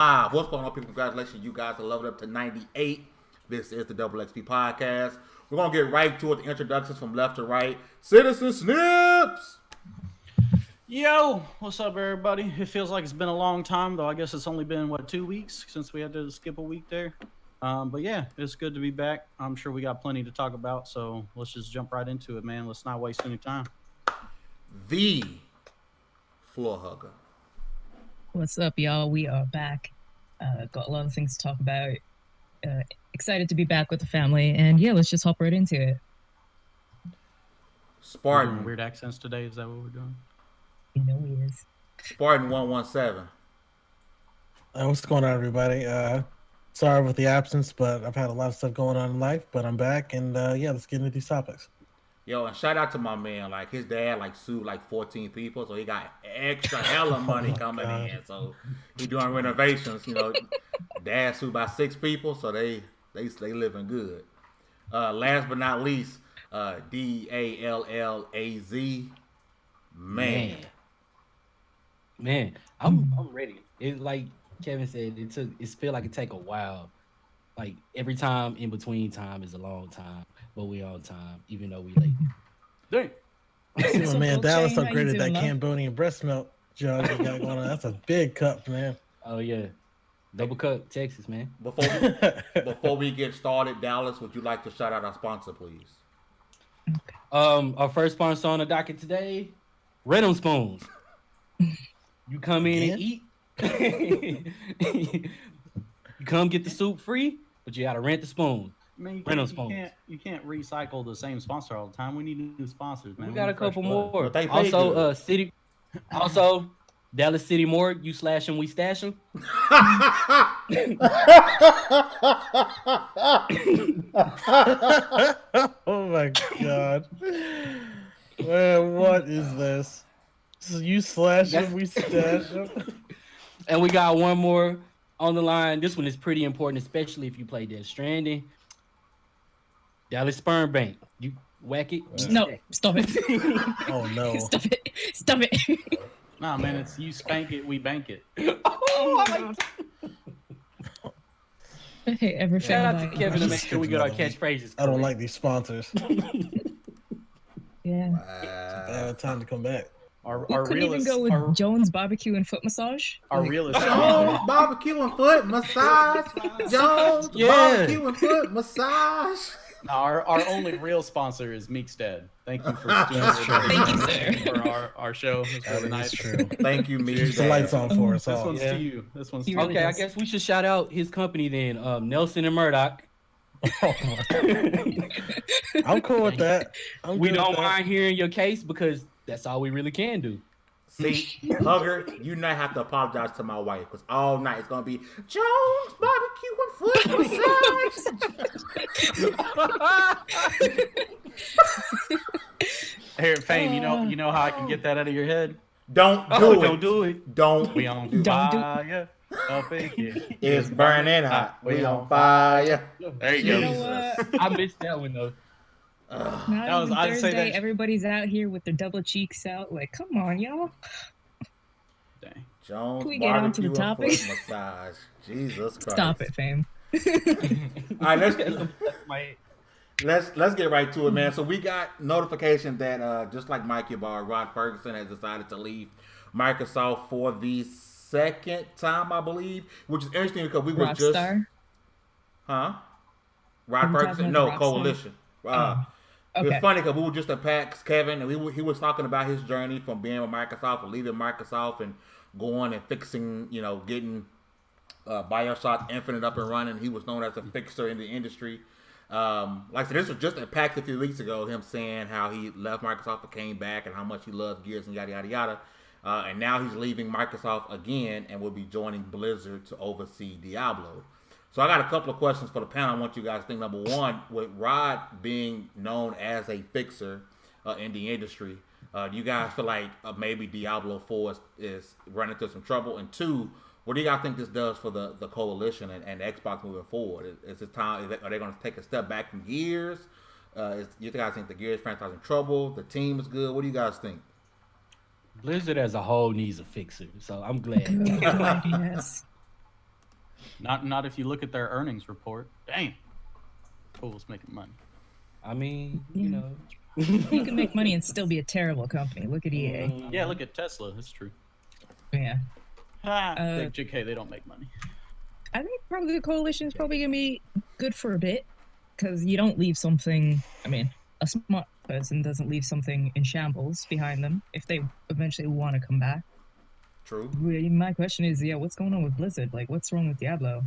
What's going on, people? Congratulations, you guys are leveled up to 98. This is the Double XP Podcast. We're going to get right to it, the introductions from left to right. Citizen Snips! Yo, what's up, everybody? It feels like it's been a long time, though I guess it's only been, 2 weeks since we had to skip a week there. But yeah, it's good to be back. I'm sure we got plenty to talk about, so let's just jump right into it, man. Let's not waste any time. The Floor Hugger. What's up, y'all? We are back. Got a lot of things to talk about. Excited to be back with the family. And yeah, let's just hop right into it. Spartan. Doing weird accents today? Is that what we're doing? You know he is. Spartan 117. What's going on, everybody? Sorry with the absence, but I've had a lot of stuff going on in life, but I'm back, and yeah, let's get into these topics. Yo, and shout out to my man. Like, his dad, sued 14 people, so he got extra hella money coming in. So he doing renovations. Dad sued by 6 people, so they living good. Last but not least, DALLAZ. Man, I'm ready. It like Kevin said, it feel like it take a while. Like every time in between time is a long time, but we on time, even though we late. Dang. My man Dallas Shane, how you upgraded that doing, Cambodian breast milk jug you got going on. That's a big cup, man. Oh yeah, double cup Texas, man. Before we get started, Dallas, would you like to shout out our sponsor, please? Our first sponsor on the docket today, Rhythm Spoons. You come in and eat. You come get the soup free, but you gotta rent the spoon. Man, you can't recycle the same sponsor all the time. We need new sponsors, man. We got a couple more. But they pay Also, good. Dallas City Morgue. You slash them, we stash them. Oh my god, man, what is this? You slash him, we stash him. And we got one more on the line. This one is pretty important, especially if you play Death Stranding. Dallas Sperm Bank. You whack it. No, stop it. Oh no. Stop it. Stop it. Nah, man, it's you spank it, we bank it. Oh, I like Hey, ever Shout out found to that? Kevin to make sure we get our catchphrases. I don't like these sponsors. Yeah. Bad time to come back. Our We couldn't even realist, go with our, Jones Barbecue and Foot Massage. our realist. Jones Barbecue and Foot Massage. Jones Barbecue and Foot Massage. No, our only real sponsor is Meekstead. Thank you for Thank you, sir. for our show. It's really nice. True. Thank you, me. Keeps the lights on for us This all. one's Yeah. to you. This one's to He you. really Okay, I does. guess we should shout out his company then, Nelson and Murdoch. I'm cool with that. We don't mind hearing your case because that's all we really can do. See, Hugger, you not have to apologize to my wife because all night it's gonna be Jones Barbecue and Foot Massage. Here at Fame, you know how I can get that out of your head? Don't do it. Don't do it. Don't. We on Don't do- fire. Up in here. It's burning hot. We on fire. There you You go. know what? I missed that one though. Not That was- even I'd say Thursday. that- Everybody's out here with their double cheeks out. Like, come on, y'all. Dang. Jones Can we get on to Barbecue the and topic? Foot Massage. Jesus Christ. Stop it, fam. All right, let's get right to it, man. So we got notification that just like Mikey Barr, Rod Fergusson has decided to leave Microsoft for the second time, I believe, which is interesting because we were just Rockstar. Rod Are we Ferguson, talking no, about Rockstar? Coalition. It was Okay. funny because we were just at PAX, Kevin, and he was talking about his journey from being with Microsoft and leaving Microsoft and going and fixing, getting BioShock Infinite up and running. He was known as a fixer in the industry. Like I said, this was just at PAX a few weeks ago, him saying how he left Microsoft and came back and how much he loved Gears and yada, yada, yada. And now he's leaving Microsoft again and will be joining Blizzard to oversee Diablo. So I got a couple of questions for the panel. I want you guys to think. Number one, with Rod being known as a fixer in the industry, do you guys feel like maybe Diablo 4 is running into some trouble? And two, what do you guys think this does for the Coalition and Xbox moving forward? Is it time? Are they going to take a step back from Gears? You guys think the Gears franchise in trouble? The team is good. What do you guys think? Blizzard as a whole needs a fixer, so I'm glad. Good, yes. Not if you look at their earnings report. Damn. Cool's making money. I mean, Yeah. You can make money and still be a terrible company. Look at EA. Yeah, look at Tesla. That's true. Yeah. Big JK, they don't make money. I think probably the coalition is probably gonna be good for a bit, because you don't leave something. I mean, a smart person doesn't leave something in shambles behind them if they eventually want to come back. True. My question is, what's going on with Blizzard? Like, what's wrong with Diablo?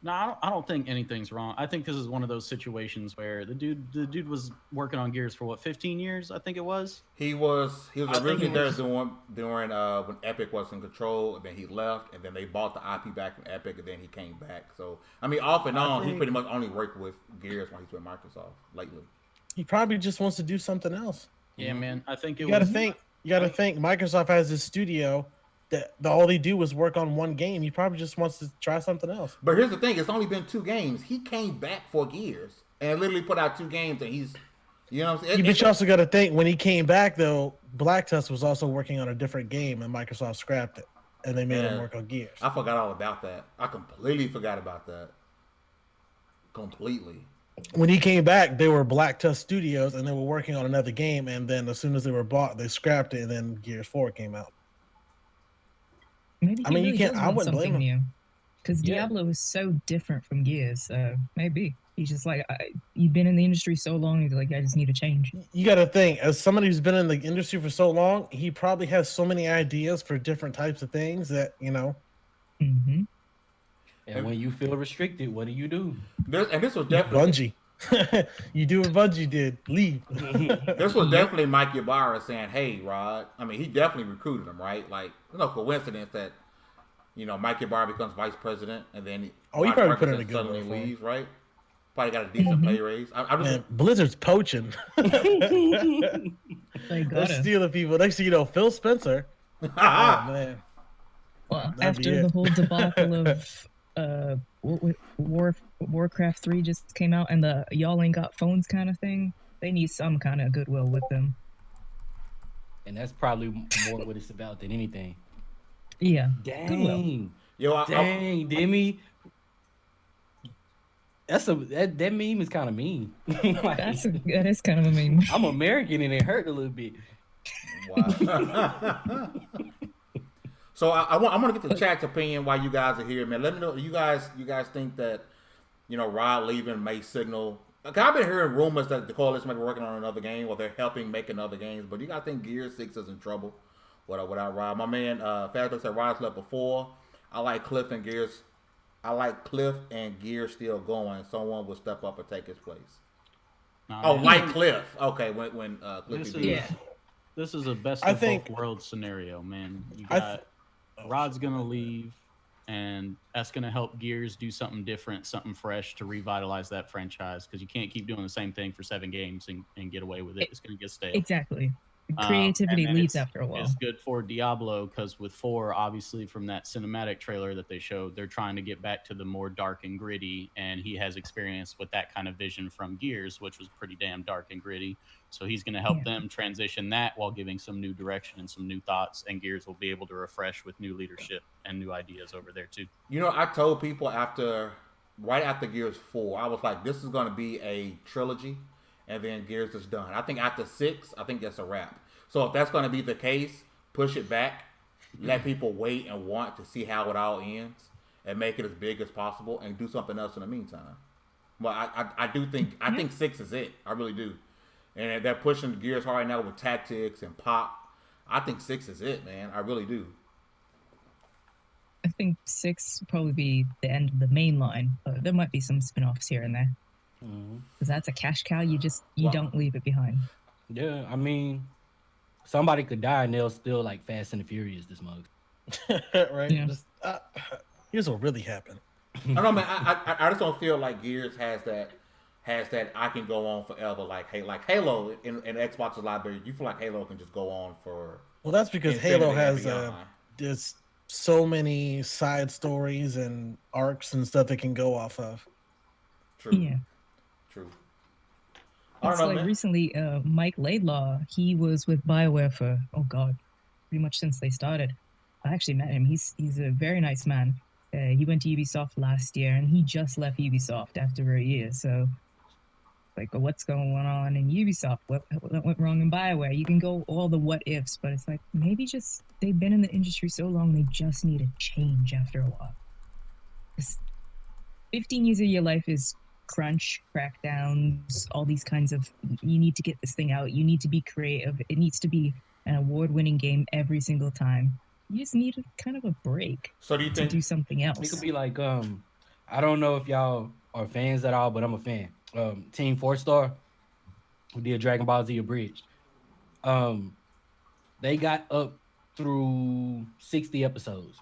No, I don't think anything's wrong. I think this is one of those situations where the dude was working on Gears for what, 15 years? I think it was. He was originally there during when Epic was in control, and then he left, and then they bought the IP back from Epic, and then he came back. So I mean, off and on, he pretty much only worked with Gears when he's with Microsoft lately. He probably just wants to do something else. Yeah, man. I think You gotta think Microsoft has this studio that all they do is work on one game. He probably just wants to try something else. But here's the thing: it's only been 2 games. He came back for Gears and literally put out 2 games, and he's, you know what I'm saying? But you also got to think, when he came back, though, Black Tusk was also working on a different game, and Microsoft scrapped it, and they made him work on Gears. I forgot all about that. I completely forgot about that. Completely. When he came back, they were Black Tusk Studios, and they were working on another game, and then as soon as they were bought, they scrapped it, and then Gears 4 came out. Maybe you can't. I wouldn't blame him. Because Diablo is so different from Gears. Maybe he's just like, you've been in the industry so long. He's like, I just need a change. You got to think, as somebody who's been in the industry for so long, he probably has so many ideas for different types of things that Mm-hmm. And when you feel restricted, what do? This was definitely Bungie. You do what Bungie did. Leave. This was definitely Mike Ybarra saying, "Hey, Rod." I mean, he definitely recruited him, right? Like, no coincidence that Mike Ybarra becomes vice president, and then he probably put in a good suddenly word for him. leaves, right? Probably got a decent pay raise. Man, Blizzard's poaching. They're stealing people. Next thing you know, Phil Spencer. Oh man. Well, after the whole debacle of Warcraft 3 just came out, and the y'all ain't got phones kind of thing, they need some kind of goodwill with them. And that's probably more what it's about than anything. Yeah. Dang. Yo, dang, Demi. That meme is kind of mean. That is kind of a meme. I'm American and it hurt a little bit. Wow. So I want to get the chat's opinion while you guys are here, man. Let me know. You guys think that Rod leaving may signal? Like, I've been hearing rumors that the coalition might be working on another game, or they're helping make another games. But you gotta think Gears 6 is in trouble without Rod. My man Fergusson said Rod's left before. I like Cliff and Gears still going. Someone will step up and take his place. Like Cliff. Okay, when Cliff. This is a best of both worlds scenario, man. You got Rod's gonna leave, and that's gonna help Gears do something different, something fresh to revitalize that franchise, because you can't keep doing the same thing for 7 games and get away with it. It's gonna get stale. Exactly. Creativity leaves after a while. It's good for Diablo, because with 4, obviously from that cinematic trailer that they showed, they're trying to get back to the more dark and gritty, and he has experience with that kind of vision from Gears, which was pretty damn dark and gritty. So he's going to help them transition that while giving some new direction and some new thoughts, and Gears will be able to refresh with new leadership and new ideas over there too. I told people right after Gears 4, I was like, this is going to be a trilogy, and then Gears is done. I think after 6, I think that's a wrap. So if that's going to be the case, push it back, let people wait and want to see how it all ends, and make it as big as possible, and do something else in the meantime. But I think 6 is it. I really do. And they're pushing Gears hard right now with tactics and pop. I think 6 is it, man. I really do. I think 6 will probably be the end of the main line, but there might be some spin-offs here and there. Because that's a cash cow. You don't leave it behind. Yeah, I mean, somebody could die and they'll still like Fast and the Furious this month. Right? Yeah. Here's what really happened. I don't know, man. I just don't feel like Gears has that I can go on forever, like Halo in Xbox's library. You feel like Halo can just go on for. Well, that's because Halo has there's so many side stories and arcs and stuff it can go off of. True. Yeah. True. It's like recently, Mike Laidlaw, he was with BioWare for pretty much since they started. I actually met him. He's a very nice man. He went to Ubisoft last year, and he just left Ubisoft after a year. So, like, what's going on in Ubisoft? What went wrong in BioWare? You can go all the what ifs, but it's like maybe just they've been in the industry so long, they just need a change after a while. 15 years of your life is crunch, crackdowns, all these kinds of, you need to get this thing out. You need to be creative. It needs to be an award-winning game every single time. You just need a kind of a break. So do you think to do something else? It could be like, I don't know if y'all are fans at all, but I'm a fan. Team 4-Star, who did Dragon Ball Z Abridged. They got up through 60 episodes.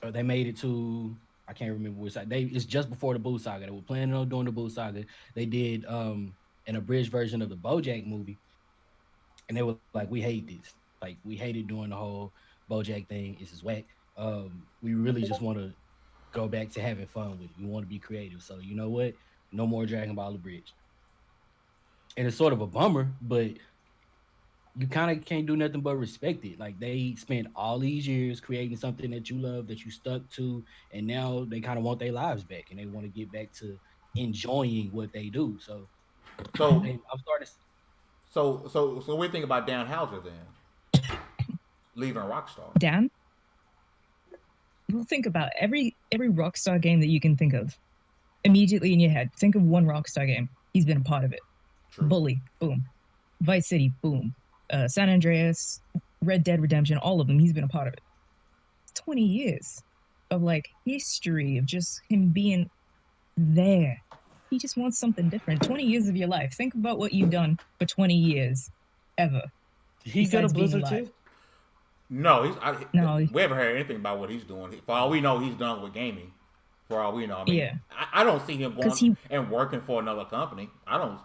They made it to, I can't remember which side. It's just before the Boo Saga. They were planning on doing the Boo Saga. They did an abridged version of the BoJack movie, and they were like, "We hate this. Like, we hated doing the whole BoJack thing. This is whack. We really just want to go back to having fun with it. We want to be creative. So you know what? No more Dragon Ball Abridged." And it's sort of a bummer, but you kind of can't do nothing but respect it. Like, they spent all these years creating something that you love, that you stuck to, and now they kind of want their lives back, and they want to get back to enjoying what they do. So I'm starting. So what do you think about Dan Houser then? Leaving Rockstar. Dan? Well, think about every Rockstar game that you can think of. Immediately in your head, think of one Rockstar game. He's been a part of it. True. Bully, boom. Vice City, boom. San Andreas, Red Dead Redemption, all of them, he's been a part of it. 20 years of like history of just him being there. He just wants something different. 20 years of your life. Think about what you've done for 20 years, ever. He got a Blizzard too? No, No. We haven't heard anything about what he's doing. For all we know, he's done with gaming. For all we know, I mean, Yeah. I don't see him going and working for another company. I don't.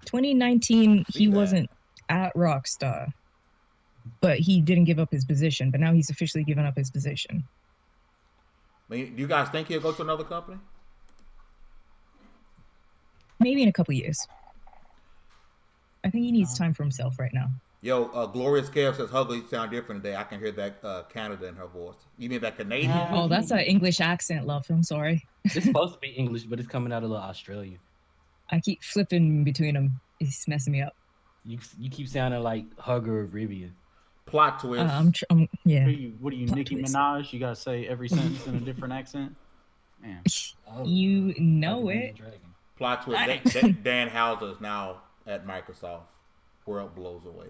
2019, he that. wasn't at Rockstar, but he didn't give up his position. But now he's officially given up his position. I mean, do you guys think he'll go to another company? Maybe in a couple years. I think he needs time for himself right now. Yo, Glorious Kev says Hugly sound different today. I can hear that Canada in her voice. You mean that Canadian? Oh, that's an English accent, love. I'm sorry. It's supposed to be English, but it's coming out a little Australian. I keep flipping between them. It's messing me up. You keep sounding like Hugger of Rivian. Plot twist. Yeah. What are you, Plot Nicki twist. Minaj? You gotta say every sentence in a different accent. Man, You know it. Plot twist. Dan Houser is now at Microsoft. World blows away.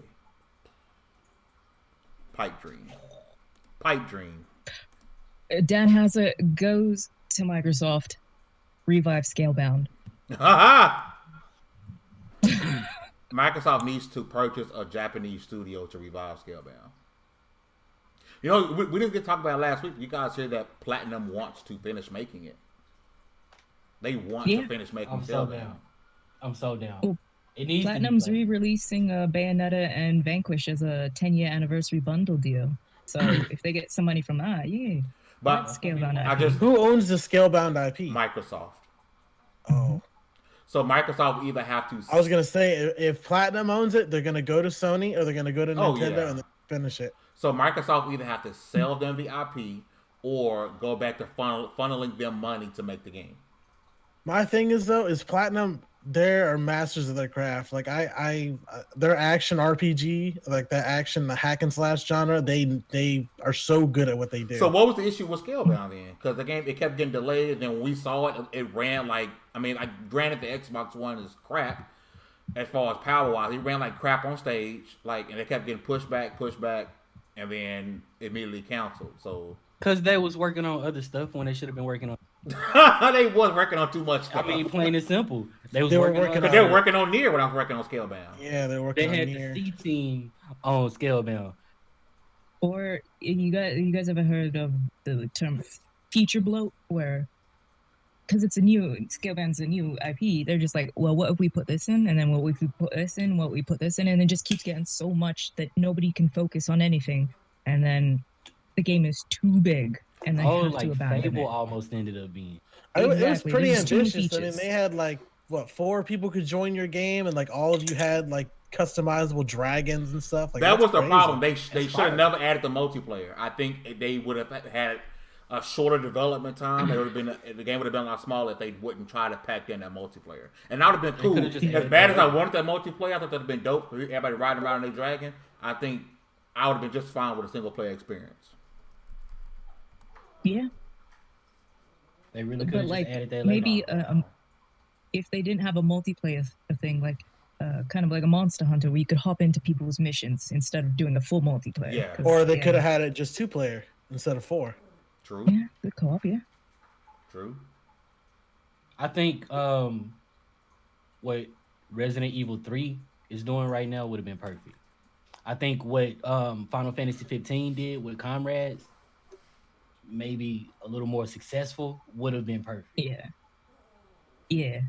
Pipe dream. Dan Houser goes to Microsoft, revive Scalebound. Microsoft needs to purchase a Japanese studio to revive Scalebound. You know, we didn't get talked about it last week. You guys hear that Platinum wants to finish making it. They want to finish making Scalebound. I'm so down. Oh, It needs Platinum's to be re-releasing Bayonetta and Vanquish as a 10-year anniversary bundle deal. So if they get some money from that, yeah. But Scalebound IP. Who owns the Scalebound IP? Microsoft. Oh. So Microsoft either have to. I was gonna say if Platinum owns it, they're gonna go to Sony or they're gonna go to Nintendo and then finish it. So Microsoft either have to sell them the IP or go back to funneling them money to make the game. My thing is though, is Platinum, they are masters of their craft. Like their action RPG, like the hack and slash genre, they are so good at what they do. So what was the issue with Scalebound then? Because the game, it kept getting delayed, and then when we saw it, it ran like, granted the Xbox One is crap as far as power wise. It ran like crap on stage, and it kept getting pushed back, and then immediately canceled. So because they was working on other stuff when they should have been working on. They was working on too much stuff. Plain and simple. They were working on Nier when I was working on Scalebound. Yeah, they were working on Nier. They had the C team on Scalebound. Or you guys ever heard of the term feature bloat, where because it's a new Scalebound's a new IP, they're just like, well, what if we put this in, and then what if we put this in, what we put this in, and it just keeps getting so much that nobody can focus on anything, and then the game is too big, and they have to abandon Fable it. almost ended up being. Exactly. It was pretty There's too many ambitious. I mean, features. they had 4 people could join your game, and all of you had customizable dragons and stuff. That was the crazy. problem. They should have never added the multiplayer. I think they would have had a shorter development time. It would have been the game would have been a lot smaller if they wouldn't try to pack in that multiplayer. And that would have been cool. As bad as I wanted that multiplayer, I thought that would have been dope. Everybody riding around in their dragon. I think I would have been just fine with a single player experience. Yeah. They really could have like, just added that maybe later. if they didn't have a multiplayer thing, like kind of like a Monster Hunter, where you could hop into people's missions instead of doing a full multiplayer. Yeah. Or they could have had it just 2-player instead of 4. True. Yeah, good co-op. Yeah. True. I think what Resident Evil 3 is doing right now would have been perfect. I think what Final Fantasy 15 did with Comrades, maybe a little more successful, would have been perfect. Yeah. Yeah.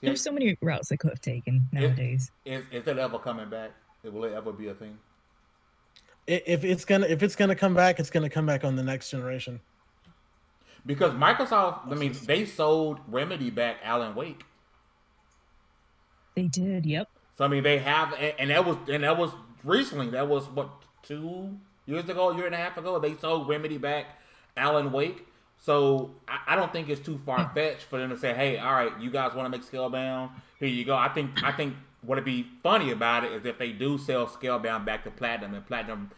There's so many routes they could have taken nowadays. Is it ever coming back? Will it ever be a thing? If it's gonna come back, it's gonna come back on the next generation. Because Microsoft, I mean, they sold Remedy back Alan Wake. They did. Yep. So I mean, they have, and that was recently. That was what, 2 years ago, a year and a half ago. They sold Remedy back Alan Wake. So I don't think it's too far fetched for them to say, "Hey, all right, you guys want to make Scalebound? Here you go." I think what'd be funny about it is if they do sell Scalebound back to Platinum, and Platinum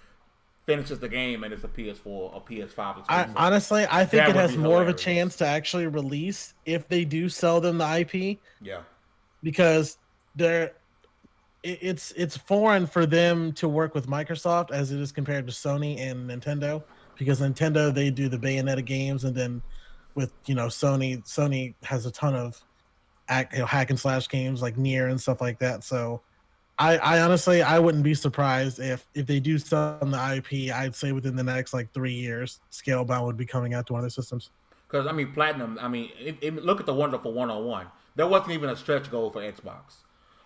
finishes the game and it's a PS4 or PS5 exclusive. Honestly, I think it has more of a hilarious. chance to actually release if they do sell them the IP. Yeah. Because it's foreign for them to work with Microsoft as it is compared to Sony and Nintendo. Because Nintendo, they do the Bayonetta games, and then with Sony has a ton of hack and slash games like Nier and stuff like that. So I honestly wouldn't be surprised if they do sell them the IP. I'd say within the next 3 years, Scalebound would be coming out to one of their systems. Because I mean, Platinum. I mean, look at the Wonderful 101. There wasn't even a stretch goal for Xbox.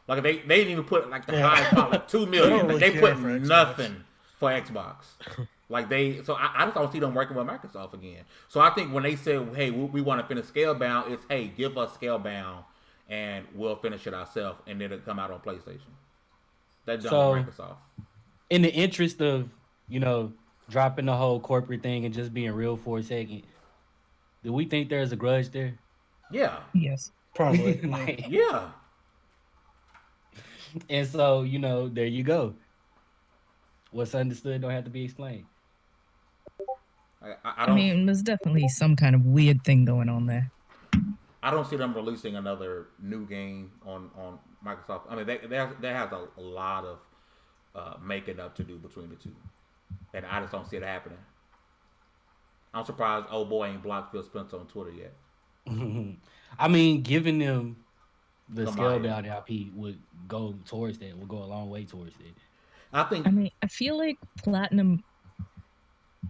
Like they didn't even put the highest part, like 2 million. really They care put for Xbox. nothing for Xbox. So I just don't see them working with Microsoft again. So I think when they say, "Hey, we want to finish Scalebound," it's, "Hey, give us Scalebound, and we'll finish it ourselves, and then it'll come out on PlayStation." That's done with Microsoft. In the interest of dropping the whole corporate thing and just being real for a second, do we think there's a grudge there? Yeah. Yes. Probably. Yeah. And so there you go. What's understood don't have to be explained. I mean, there's definitely some kind of weird thing going on there. I don't see them releasing another new game on Microsoft. I mean, they have a lot of making up to do between the two, and I just don't see it happening. I'm surprised old boy ain't blocked Phil Spencer on Twitter yet. I mean, giving them the Come Scalebound IP would go towards that. Would go a long way towards that. I feel like Platinum.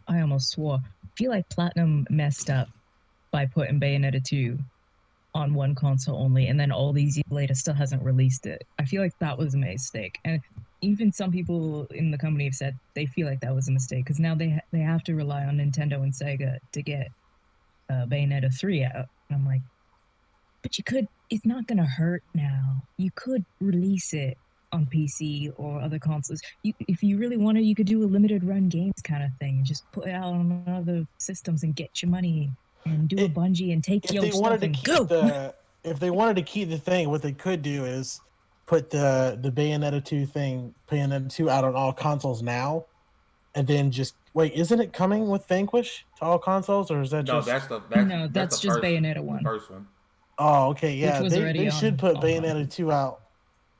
I almost swore. I feel like Platinum messed up by putting Bayonetta 2 on one console only, and then all these years later still hasn't released it. I feel like that was a mistake, and even some people in the company have said they feel like that was a mistake because now they have to rely on Nintendo and Sega to get Bayonetta 3 out. And I'm like, but you could. It's not gonna hurt now. You could release it on PC or other consoles. If you really wanted, you could do a limited run games kind of thing. Just put it out on other systems and get your money and do a Bungie and take your stuff and go. If they wanted to keep the thing, what they could do is put the Bayonetta 2 out on all consoles now, and then just wait. Isn't it coming with Vanquish to all consoles, or is that just that's just Bayonetta 1. First one. Oh, okay, yeah. They should on put Bayonetta 2 out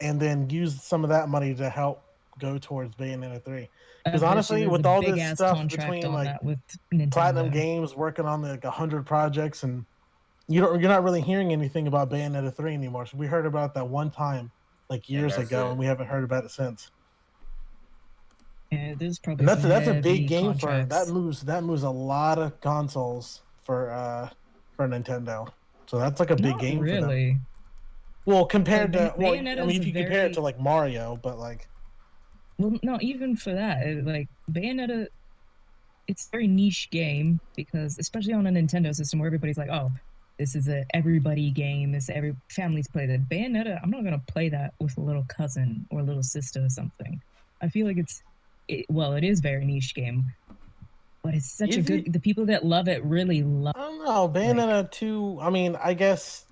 and then use some of that money to help go towards Bayonetta 3. Because honestly, with all this stuff between with Nintendo. Platinum Games working on 100 projects, and you're not really hearing anything about Bayonetta 3 anymore. So we heard about that one time, years ago, and we haven't heard about it since. Yeah, there's probably that's a big game for that moves a lot of consoles for Nintendo. So that's a big game for them. Well, compared to if you compare it to Mario, but well, no, even for that, Bayonetta, it's a very niche game because especially on a Nintendo system where everybody's like, oh, this is a everybody game, every family's play that. Bayonetta, I'm not gonna play that with a little cousin or a little sister or something. I feel like it is very niche game, But it's such Is a good. it? The people that love it really love. I don't know. Bayonetta 2. I mean, I guess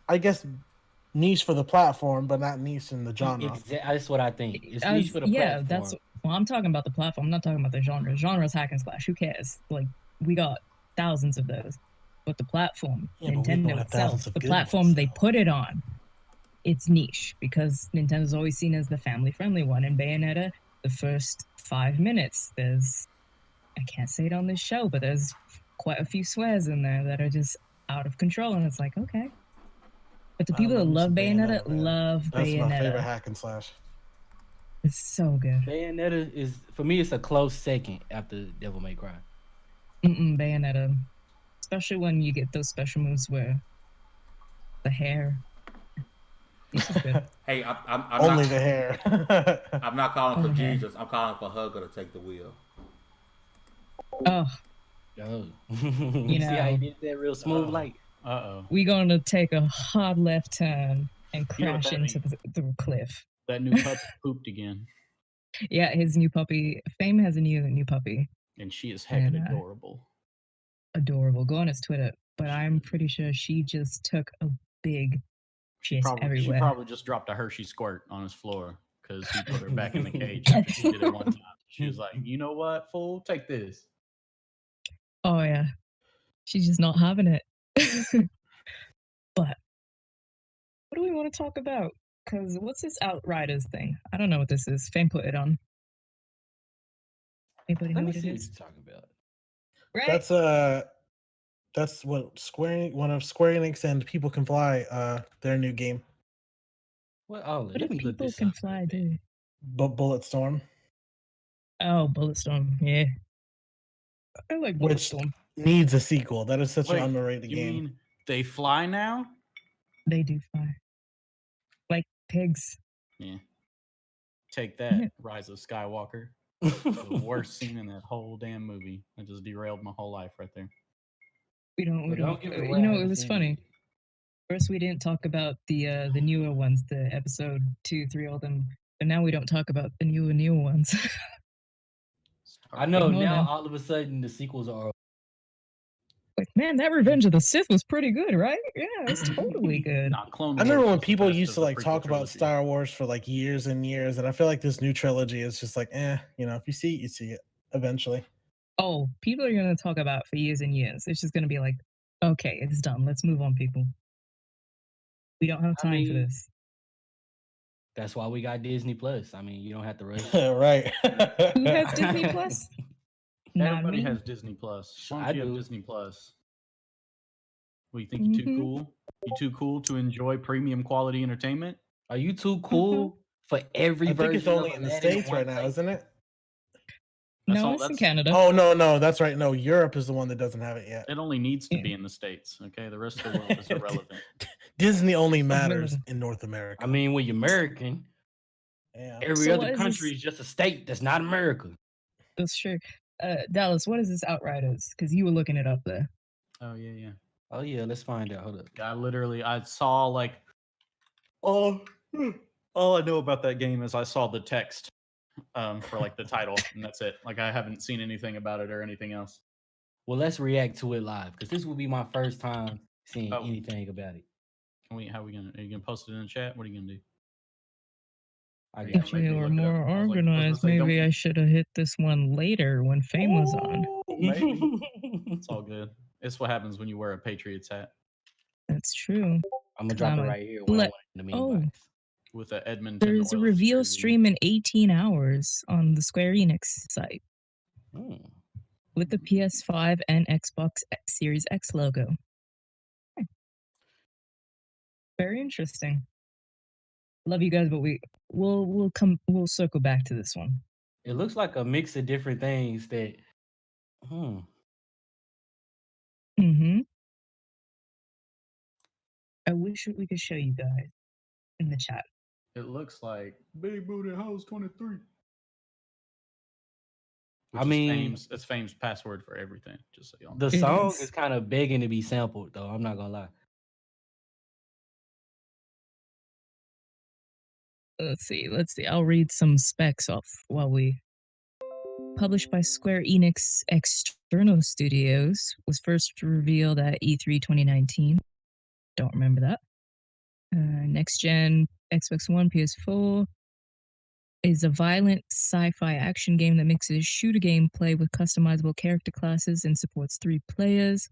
niche for the platform, but not niche in the genre. That's what I think. It's niche for the Yeah, platform. well, I'm talking about the platform. I'm not talking about the genre. Genre's hack and slash. Who cares? Like, we got thousands of those. But the platform, Yeah, but we Nintendo don't have thousands itself, of the good platform ones, they though. put it on, it's niche because Nintendo's always seen as the family-friendly one. And Bayonetta, the first 5 minutes, I can't say it on this show, but there's quite a few swears in there that are just out of control. And it's like, okay. But the people that love Bayonetta man. love That's my favorite Bayonetta. hack and slash. It's so good. Bayonetta is, for me, it's a close second after Devil May Cry. Bayonetta. Especially when you get those special moves where the hair. It's just good. Hey, I'm Only not, the hair. I'm not calling for Only hair. Jesus. I'm calling for Hugger to take the wheel. Oh, Oh. You See how he know. did that real smooth, like? Uh-oh. we're going to take a hard left turn and You know what crash that into the cliff. That new puppy pooped again, Yeah, his new puppy. Fame has a new puppy. and she is heckin' And, adorable. Adorable. Go on his Twitter. But She I'm is. pretty sure she just took a big She shit probably everywhere. just dropped a Hershey squirt on his floor because he put her back in the cage after she did it one time. She was like, "You know what, fool? Take this." Oh yeah, she's just not having it. But what do we want to talk about? Because what's this Outriders thing? I don't know what this is. Fame put it on. Anybody Let know me what it see what is? you're talking about. Right? That's what one of Square Enix and People Can Fly, their new game. Well, oh, What let do me look people this can up. fly do? Bulletstorm, Oh, Bulletstorm. Yeah, I like which Bulletstorm. needs a sequel. That is such Wait, an underrated you game. mean they fly now? They do fly like pigs. Yeah. Take that, Rise of Skywalker. The worst scene in that whole damn movie. That just derailed my whole life right there. We don't. Well, don't give it away. You I know, it haven't was seen funny. it. First, we didn't talk about the newer ones, the episode 2, 3, all them. But now we don't talk about the newer ones. I know Ignore now. them. All of a sudden, the sequels are. Like, man, that Revenge of the Sith was pretty good, right? Yeah, it's totally good. Nah, Clone I remember Wars when was the people best used of to the like prequel talk about trilogy. Star Wars for like years and years, and I feel like this new trilogy is just like, if you see it, you see it eventually. Oh, people are going to talk about it for years and years. It's just going to be like, okay, it's done. Let's move on, people. We don't have time for this. That's why we got Disney Plus. I mean, you don't have to rush. Right. Who has Disney Plus? Not Everybody me. has Disney Plus. Why don't I you have do. Disney Plus? Well, you think you're too cool? You too cool to enjoy premium quality entertainment? Are you too cool for every I think version it's only of in the Aladdin States one right now, place? isn't it? That's No, all- it's in that's- Canada. Oh no, that's right. No, Europe is the one that doesn't have it yet. It only needs to Yeah. be in the States, okay? The rest of the world is irrelevant. Disney only matters Irrelevant. in North America. I mean, when you're American, yeah. every So what other is country this- is just a state that's not America. That's true. Dallas, what is this Outriders? Because you were looking it up there. Oh yeah. Oh yeah, let's find out. Hold up. I saw like all I know about that game is I saw the text for like the title, and that's it. Like I haven't seen anything about it or anything else. Well, let's react to it live because this will be my first time seeing Oh. anything about it. Are you gonna post it in the chat? What are you gonna do? I If got If you. maybe you were look it up. more I was like- I was gonna organized, say, maybe don't- I should have hit this one later when Fame was on. Oh, maybe. It's all good. It's what happens when you wear a Patriots hat That's true. I'm gonna drop it I'm a right here. ble- In the Oh. meme box. with a Edmonton. There's a Oilers reveal jersey. stream in 18 hours on the Square Enix site Hmm. with the PS5 and Xbox Series X logo. Very interesting. Love you guys, but we'll circle back to this one. It looks like a mix of different things that. Mm-hmm. I wish we could show you guys in the chat. It looks like Big Booty House 23. I mean, it's Fame's password for everything. Just so y'all know. the It song is. is kind of begging to be sampled, though. I'm not gonna lie. Let's see. I'll read some specs off while we. published by Square Enix External Studios, was first revealed at E3 2019. Don't remember that. Next gen, Xbox One, PS4, is a violent sci-fi action game that mixes shooter gameplay with customizable character classes and supports 3 players.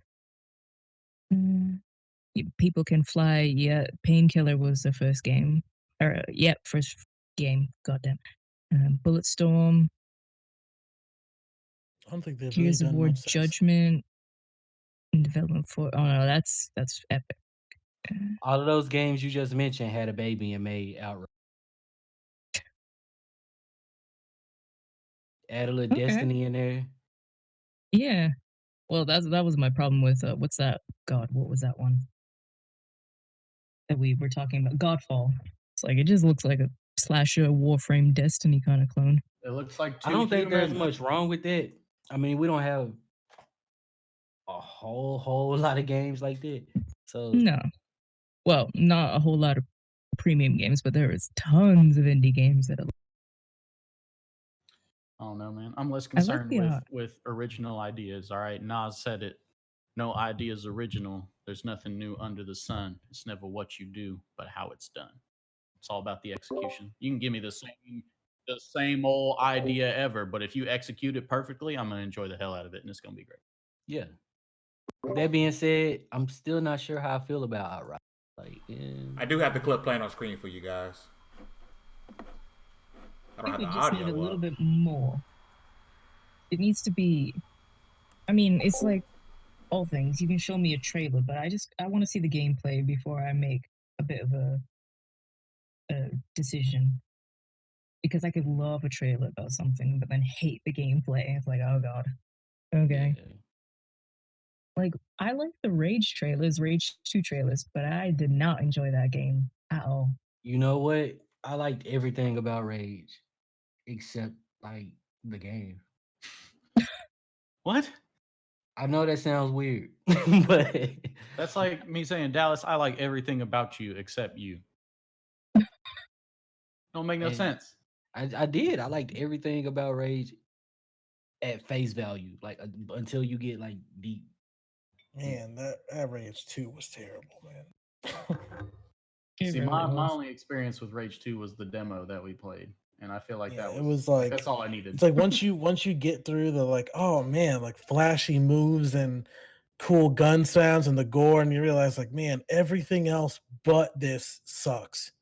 People can fly. Yeah, Painkiller was the first game. First game. Goddamn. Bulletstorm, I don't think they've really Gears of done War much since. Judgment, in development for. Oh no, that's epic. All of those games you just mentioned had a baby and made outright. Add a little Okay. Destiny in there. Yeah. Well, that was my problem with what's that? God, what was that one that we were talking about? Godfall. It's like it just looks like a slasher Warframe Destiny kind of clone. It looks like I two don't think there's human. much wrong with that. I mean, we don't have a whole lot of games like that. So No. Well, not a whole lot of premium games, but there is tons of indie games that are. I don't know, man. I'm less I like concerned the art. with original ideas. All right, Nas said it. No idea is original. There's nothing new under the sun. It's never what you do, but how it's done. It's all about the execution. You can give me the same old idea ever, but if you execute it perfectly, I'm gonna enjoy the hell out of it, and it's gonna be great. yeah. That being said, I'm still not sure how I feel about Outright. Like, I do have the clip playing on screen for you guys. I don't I have think the we just need a audio little up. bit more. It needs to be. I mean, it's like all things. You can show me a trailer, but I want to see the gameplay before I make a bit of a decision. Because I could love a trailer about something, but then hate the gameplay. It's like, oh god, okay. yeah. Like I like the Rage 2 trailers, but I did not enjoy that game at all. You know what? I liked everything about Rage except like the game. What? I know that sounds weird, but That's like me saying, Dallas, I like everything about you except you. Don't make no And sense. I did. I liked everything about Rage at face value, like until you get like deep. Man, that Rage 2 was terrible, man. It See, really my was. only experience with Rage 2 was the demo that we played. And I feel like Yeah, that it was was like that's all I needed. it's like once you get through the like, oh man, like flashy moves and cool gun sounds and the gore, and you realize like, man, everything else but this sucks.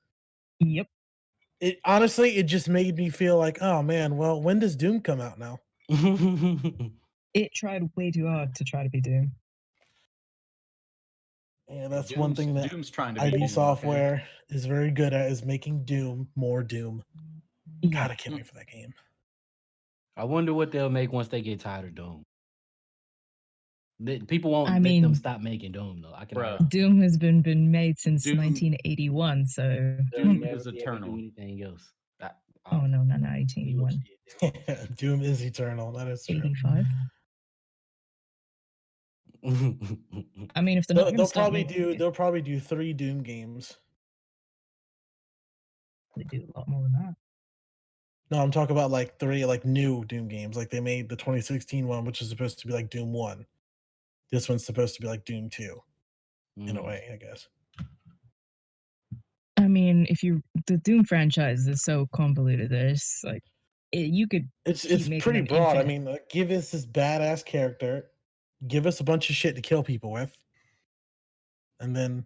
Yep. It honestly, it just made me feel like, oh man, well, when does Doom come out now? It tried way too hard to try to be Doom. And that's one thing that Doom's trying to be ID Doom, Software is very good at, is making Doom more Doom. Yeah. God, I can't wait for that game. I wonder what they'll make once they get tired of Doom. People won't I let them mean- stop making Doom though. I can. Bruh. Doom has been made since Doom- 1981, so They'll Doom never is be able to eternal. do anything else. oh no, not 1981. Doom is eternal. That is true. 85. I mean, if they're not going to They'll stop probably making do. it, They'll probably do 3 Doom games. they do a lot more than that. No, I'm talking about like 3 like new Doom games. Like they made the 2016 one, which is supposed to be like Doom 1. This one's supposed to be like Doom 2, in a way, I guess. I mean, the Doom franchise is so convoluted. There's like, you could. It's keep making pretty them broad. I infinite. mean, like, give us this badass character, give us a bunch of shit to kill people with, and then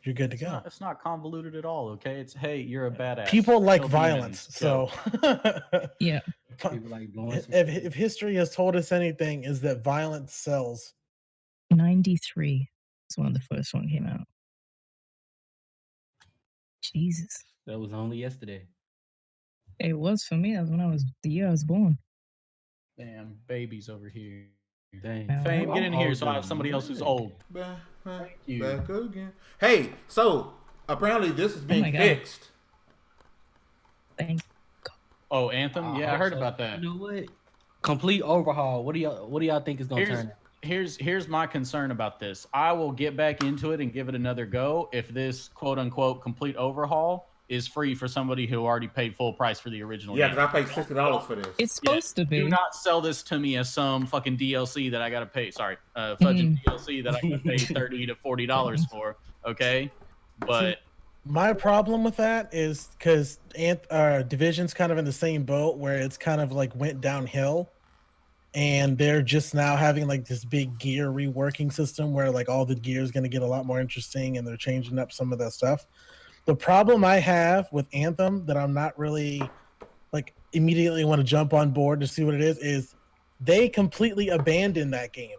you're good to go. It's not convoluted at all, okay? It's hey, you're a badass. People like Kill violence, demons, go. so Yeah. People like blowing some if history has told us anything, is that violence sells. 93 is when the first one came out. Jesus. That was only yesterday. It was for me. That was when the year I was born. Damn, babies over here. Dang. Fame, get in here older so I have than somebody else who's you. old. Back you. again. Hey, so apparently this is being my God. fixed. Thank Oh, Anthem? Yeah, I heard about that. You know what? Complete overhaul. What do y'all think is gonna turn out? Here's my concern about this. I will get back into it and give it another go if this quote unquote complete overhaul is free for somebody who already paid full price for the original Yeah, game. because I paid $60 for this. It's supposed to be. Do not sell this to me as some fucking DLC that I gotta pay. Sorry, fudging DLC that I gotta pay $30 to $40 for. Okay, but my problem with that is because Division's kind of in the same boat where it's kind of like went downhill, and they're just now having like this big gear reworking system where like all the gear is going to get a lot more interesting, and they're changing up some of that stuff. The problem I have with Anthem that I'm not really like immediately want to jump on board to see what it is they completely abandoned that game.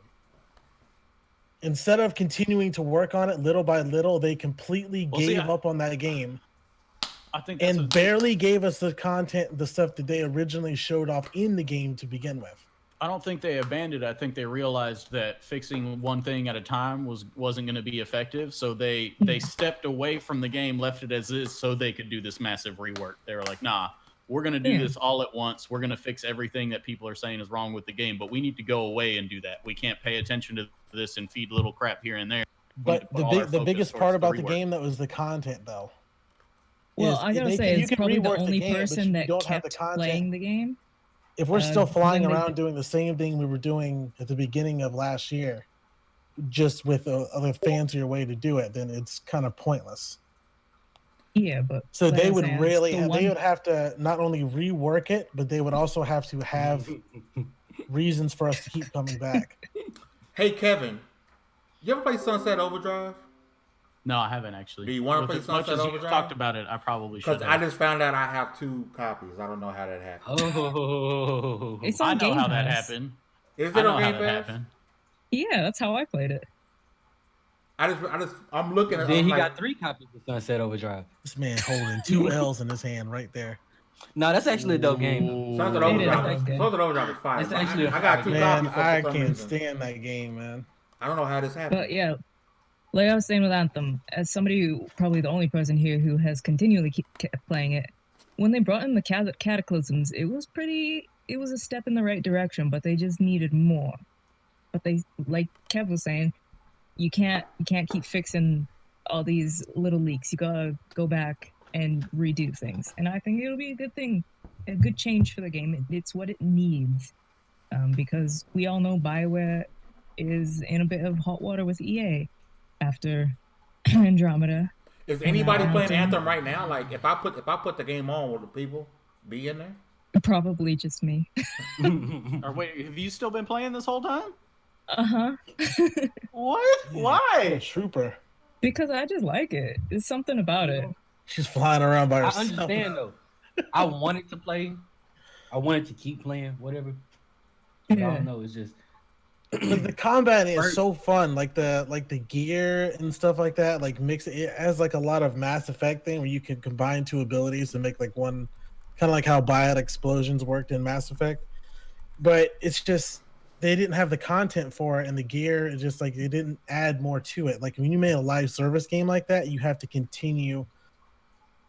Instead of continuing to work on it little by little, they completely gave up on that game. I think barely gave us the content, the stuff that they originally showed off in the game to begin with. I don't think they abandoned it. I think they realized that fixing one thing at a time wasn't going to be effective. So they stepped away from the game, left it as is, so they could do this massive rework. They were like, nah, we're going to do this all at once. We're going to fix everything that people are saying is wrong with the game, but we need to go away and do that. We can't pay attention to this and feed little crap here and there. But the biggest part about the game, that was the content, though. Well, I gotta say, it's probably the only person that kept playing the game. If we're still flying around doing the same thing we were doing at the beginning of last year, just with a fancier way to do it, then it's kind of pointless. Yeah, but so they would they would have to not only rework it, but they would also have to have reasons for us to keep coming back. Hey Kevin, you ever play Sunset Overdrive? No, I haven't actually. Do you want to play as much Sunset as Overdrive? You talked about it, I probably should. Because I just found out I have 2 copies. I don't know how that happened. Oh, it's on I know Game how Pass. that happened. Is it on Game Pass? Yeah, that's how I played it. I'm looking at. Then he got 3 copies of Sunset Overdrive. This man holding 2 L's in his hand right there. No, that's actually a dope game. Sunset Overdrive is fire. It's actually I got 2 man, copies. I can't stand that game, man. I don't know how this happened. But yeah, like I was saying with Anthem, as somebody who probably the only person here who has continually kept playing it, when they brought in the Cataclysms, it was a step in the right direction, but they just needed more. But they, like Kev was saying, you can't keep fixing all these little leaks. You gotta go back and redo things, and I think it'll be a good thing, a good change for the game. It's what it needs, because we all know BioWare is in a bit of hot water with EA after Andromeda. Is anybody playing Anthem right now? Like, if I put the game on, will the people be in there? Probably just me. Or wait, have you still been playing this whole time? Uh-huh. What? Yeah. Why? Trooper. Because I just like it. There's something about it. She's flying around by herself. I understand though. I wanted to play. I wanted to keep playing, whatever. But I don't know. It's just. But the combat is so fun, like the gear and stuff like that. Like it has like a lot of Mass Effect thing where you can combine 2 abilities to make like one, kind of like how Biot Explosions worked in Mass Effect. But it's just they didn't have the content for it, and the gear is just like they didn't add more to it. Like when you made a live service game like that, you have to continue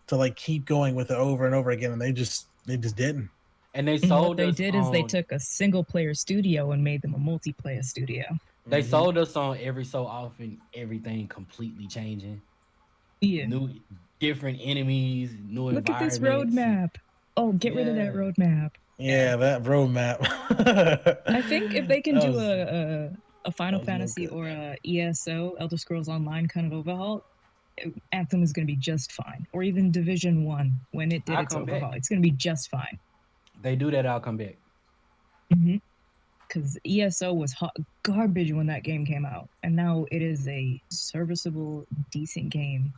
to like keep going with it over and over again, and they just didn't. And they sold what they did is they took a single player studio and made them a multiplayer studio. They sold us on every so often everything completely changing. Yeah. New different enemies, new Look at this environments. roadmap. Oh, get rid of that roadmap. Yeah, that roadmap. I think if they can do a Final Fantasy good. or a ESO, Elder Scrolls Online kind of overhaul, Anthem is going to be just fine. Or even Division 1, when it did its overhaul, it's going to be just fine. They do that, I'll come back. Because ESO was hot garbage when that game came out, and now it is a serviceable, decent game.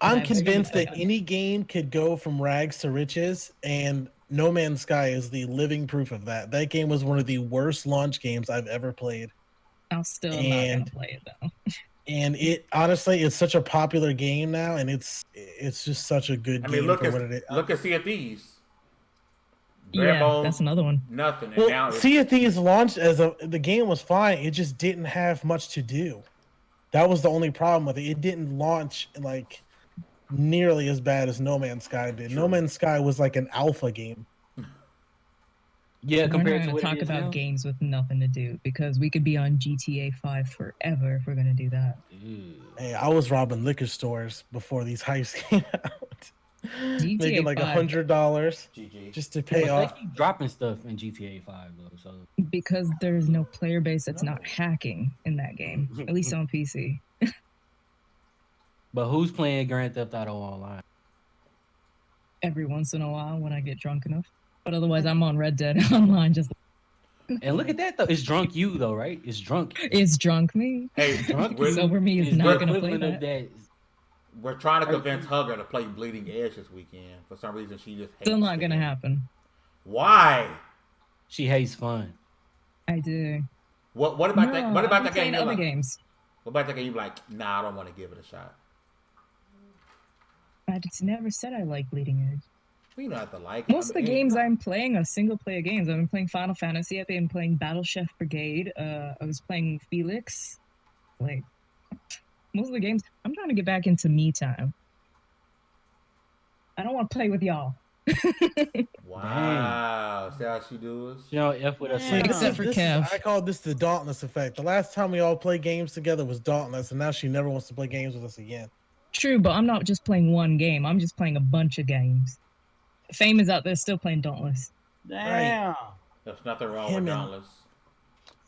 I'm convinced that any game could go from rags to riches, and No Man's Sky is the living proof of that. That game was one of the worst launch games I've ever played. I'll still not gonna play it though. And it honestly, it's such a popular game now, and it's just such a good game for what it is. Look at Sea of Thieves. Yeah, that's another one. Nothing. And Well, now Sea of Thieves launched the game was fine. It just didn't have much to do. That was the only problem with it. It didn't launch like nearly as bad as No Man's Sky did. No Man's Sky was like an alpha game. Yeah, compared to what talk about now? Games with nothing to do, because we could be on GTA 5 forever if we're gonna do that. Hey, I was robbing liquor stores before these heists came out. making like GTA 5. $100 GG. just to pay But off. they keep dropping stuff in GTA 5 though, so Because there's no player base that's not hacking in that game, at least on PC. but who's playing Grand Theft Auto online? Every once in a while when I get drunk enough. But otherwise, I'm on Red Dead Online. Just And look at that though. It's drunk you though, right? It's drunk. it's drunk me. Hey, Drunk we're, Sober me is It's not the gonna play equivalent that. of that. we're trying to convince Hugger to play Bleeding Edge this weekend. For some reason, she just hates Still not the gonna game. happen. Why? She hates fun. I do. What about No, that? What about I've that been game? playing You're other like, games. what about that game? You're like, nah, I don't want to give it a shot. I just never said I like Bleeding Edge. Well, you don't have to like it. Most of the games I'm playing are single-player games. I've been playing Final Fantasy. I've been playing Battle Chef Brigade. I was playing Felix. Like most of the games, I'm trying to get back into me time. I don't want to play with y'all. Wow. See how she do us? You know, F with us. See, Except for Kev. I call this the Dauntless effect. The last time we all played games together was Dauntless, and now she never wants to play games with us again. True, but I'm not just playing one game. I'm just playing a bunch of games. Fame is out there still playing Dauntless. Damn. There's nothing wrong Him with and- Dauntless.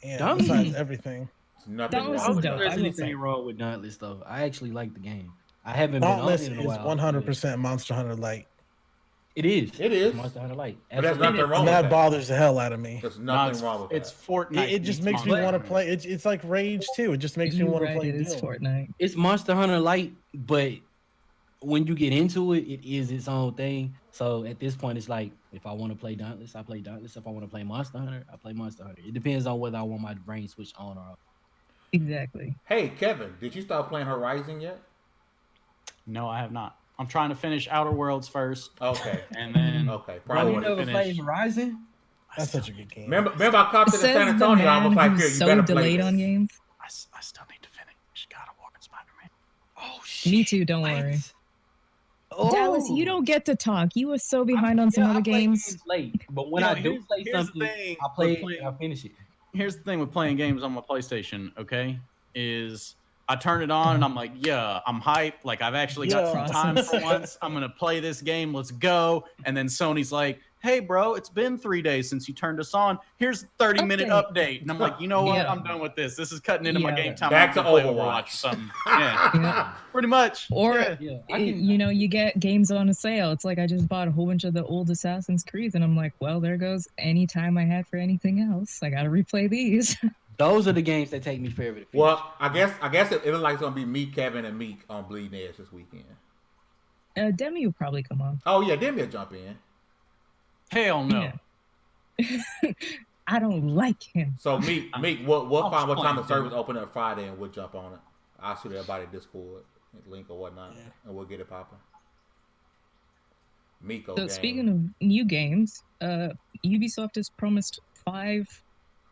Yeah, Dauntless. besides everything. There's nothing Dauntless wrong is with dope. Dauntless. I There's will say. anything wrong with Dauntless though. I actually like the game. I haven't Dauntless been on it is in a while. 100% Monster Hunter Light. It is. It is. It's Monster Hunter Light. But there's Absolutely. nothing wrong And with that that. bothers the hell out of me. There's No, nothing wrong with it's that. Fortnite. It just makes me Monster want to Hunter. play. It's like Rage too. It just makes me You're want to right, play. it is Doom. Fortnite. It's Monster Hunter Light, but when you get into it, it is its own thing. So at this point, it's like if I want to play Dauntless, I play Dauntless. If I want to play Monster Hunter, I play Monster Hunter. It depends on whether I want my brain switch on or off. Exactly. Hey, Kevin, did you start playing Horizon yet? No, I have not. I'm trying to finish Outer Worlds first, Okay. and then Okay. Bro, Probably you want to never finish. played Horizon? That's such a good game. Remember I caught to the Says San the Antonio. I was man like, who's here, you so better play delayed this. on games. I still need to finish God of War and Spider-Man. Oh shit! Me too. Don't worry. Oh. Dallas, you don't get to talk. You were so behind on some Yeah, other I play games. late, but when Yeah, I do here's- play here's the something, thing I play with it playing- and I finish it. Here's the thing with playing games on my PlayStation, okay, is I turn it on and I'm like, yeah, I'm hyped. Like I've actually got Yeah. some time for once. I'm gonna play this game. Let's go. And then Sony's like, hey, bro, it's been 3 days since you turned us on. Here's a 30-minute update. And I'm like, you know what? Yeah. I'm done with this. This is cutting into my Yeah. game time. Back I'm to gonna play Overwatch. or something. Yeah, Yeah. pretty much. Or Yeah. Yeah, you know, you get games on a sale. It's like I just bought a whole bunch of the old Assassin's Creed, and I'm like, well, there goes any time I had for anything else. I gotta replay these. Those are the games that take me forever to finish. Well, I guess it looks like it's gonna be me, Kevin, and Meek on Bleeding Edge this weekend. Demi will probably come on. Oh yeah, Demi will jump in. Hell no. Yeah. I don't like him. So Meek, we'll I'll find what time the explain, service open up Friday and we'll jump on it. I'll shoot everybody Discord link or whatnot, and we'll get it popping. Miko. So speaking of new games, Ubisoft has promised 5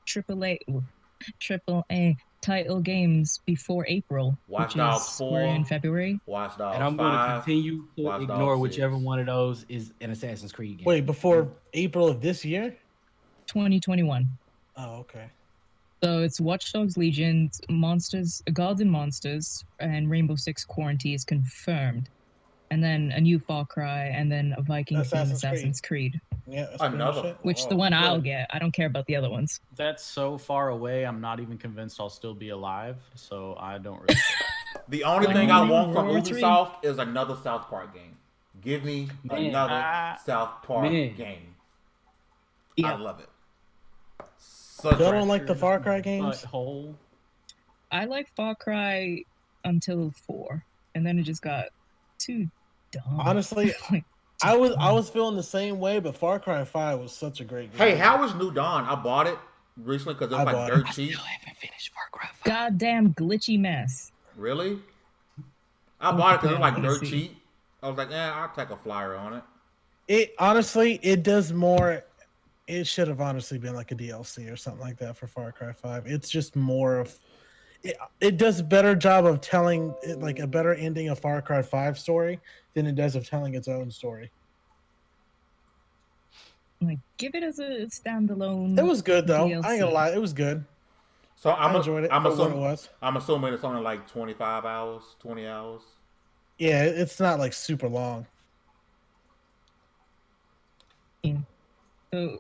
AAA title games before April. Watch which Dogs is 4. we're in February. Watch Dogs and I'm going to 5. continue to Watch Dogs ignore 6. whichever one of those is an Assassin's Creed game. Wait, before April of this year? 2021. Oh, okay. So it's Watch Dogs Legion, Monsters, Gods and Monsters, and Rainbow Six Quarantine is confirmed. And then a new Far Cry, and then a Viking themed Assassin's Creed. Yeah, that's pretty much Another. it. Which the Oh, one I'll good. get. I don't care about the other ones. That's so far away. I'm not even convinced I'll still be alive. So I don't really care. The only thing I want from World War III. Ubisoft is another South Park game. Give me Man. another South Park Man. game. Yeah. I love it. Such Y'all a- don't like the Far Cry games? Butthole. I like Far Cry until 4, and then it just got too dumb. Honestly, Like, I was feeling the same way, but Far Cry 5 was such a great game. Hey, how was New Dawn? I bought it recently because it was I like bought dirt it. cheap. haven't finished Far Cry 5. goddamn glitchy mess. Really? I bought it because it was like dirt Easy. cheap. I was like, I'll take a flyer on it. It honestly, it does more. It should have honestly been like a DLC or something like that for Far Cry 5. It's just more of it does a better job of telling it, like a better ending of Far Cry 5 story than it does of telling its own story. Like, give it as a standalone. It was good though. I ain't DLC. gonna lie, it was good. So I enjoyed it. I'm for what it assuming, was. I'm assuming it's only like 25 hours, 20 hours. Yeah, it's not like super long. So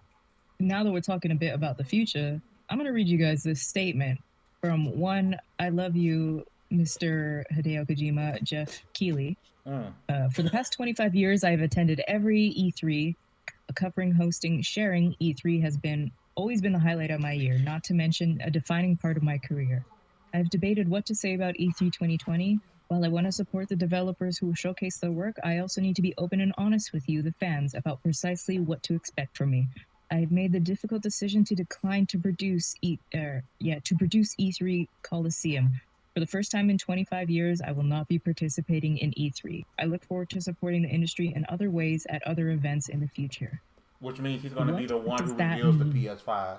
now that we're talking a bit about the future, I'm going to read you guys this statement from one I love you, Mr. Hideo Kojima, Jeff Keighley. For the past 25 years, I've attended every E3, covering, hosting, sharing E3 has always been the highlight of my year, not to mention a defining part of my career. I've debated what to say about E3 2020. While I want to support the developers who showcase their work, I also need to be open and honest with you, the fans, about precisely what to expect from me. I have made the difficult decision to decline to produce E3 Coliseum. For the first time in 25 years, I will not be participating in E3. I look forward to supporting the industry in other ways at other events in the future. Which means he's going to be What the one does who that reveals the mean? PS5.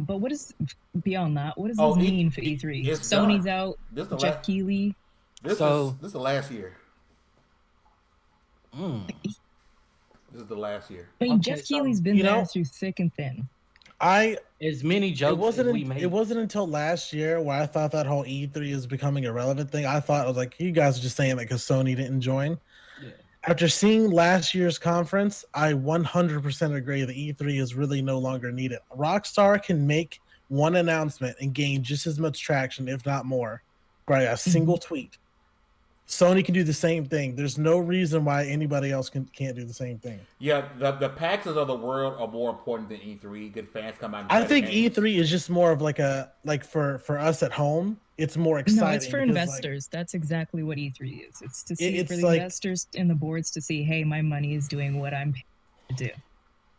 But what is beyond that? What does this mean for E3? Sony's done. out. This the Jeff Keighley. This is the last year. This is the last year. I mean, Jeff Keighley's been there through thick and thin. As many jokes as we made. It wasn't until last year where I thought that whole E3 is becoming a relevant thing. I was like, you guys are just saying that because Sony didn't join. Yeah. After seeing last year's conference, I 100% agree that E3 is really no longer needed. Rockstar can make one announcement and gain just as much traction, if not more, by a single tweet. Sony can do the same thing. There's no reason why anybody else can't do the same thing. Yeah, the PAXs of the world are more important than E3. Good fans come out. And I think E3 is just more of like for us at home. It's more exciting. No, it's for investors. That's exactly what E3 is. It's to see for the investors and the boards to see, hey, my money is doing what I'm paid to do.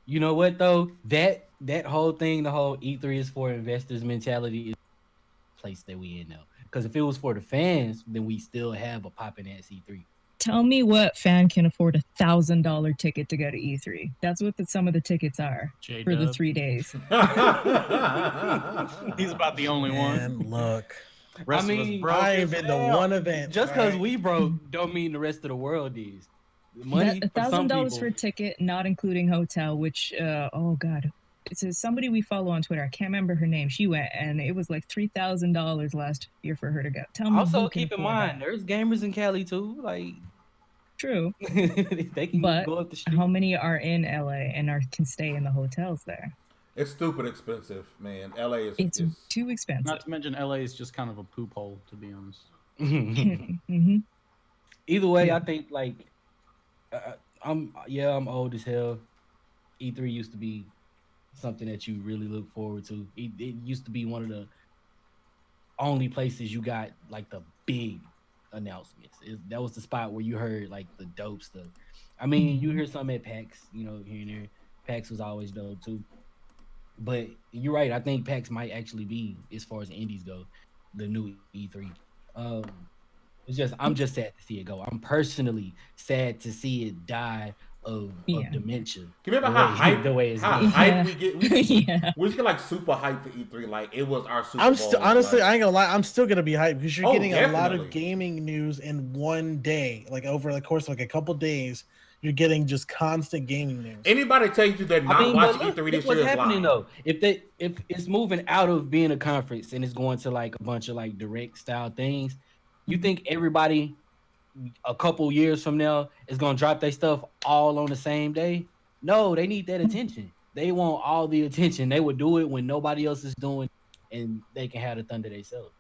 You know what though? That whole thing, the whole E3 is for investors mentality is the place that we in now. Because if it was for the fans, then we still have a popping ass E3. Tell me what fan can afford $1,000 ticket to go to E3. That's what some of the tickets are for the 3 days. He's about the only one. Look. Rest of us broke. I ain't been to one event. Just because we broke don't mean the rest of the world is. Money $1,000 for a ticket, not including hotel, which oh god. It's somebody we follow on Twitter. I can't remember her name. She went, and it was like $3,000 last year for her to go. Tell me. Also, keep in mind, there's gamers in Cali too. Like, true. They can go up the street. How many are in LA and can stay in the hotels there? It's stupid expensive, man. LA is it's too expensive. Not to mention, LA is just kind of a poop hole, to be honest. Either way, I think like I'm old as hell. E3 used to be something that you really look forward to. It used to be one of the only places you got like the big announcements. That was the spot where you heard like the dope stuff. I mean, you hear some at PAX, here and there. PAX was always dope too. But you're right. I think PAX might actually be, as far as the indies go, the new E3. I'm just sad to see it go. I'm personally sad to see it die of dementia. Can you remember how hyped we get? We just get like super hyped for E3. Like it was our Super Bowl. Honestly, I ain't gonna lie. I'm still gonna be hyped because you're getting a lot of gaming news in one day. Like over the course of like a couple days, you're getting just constant gaming news. Anybody tell you that not watching E3 this year is happening though? If it's moving out of being a conference and it's going to like a bunch of like direct style things, you think everybody a couple years from now is gonna drop their stuff all on the same day? No, they need that attention. They want all the attention. They would do it when nobody else is doing, and they can have the thunder themselves.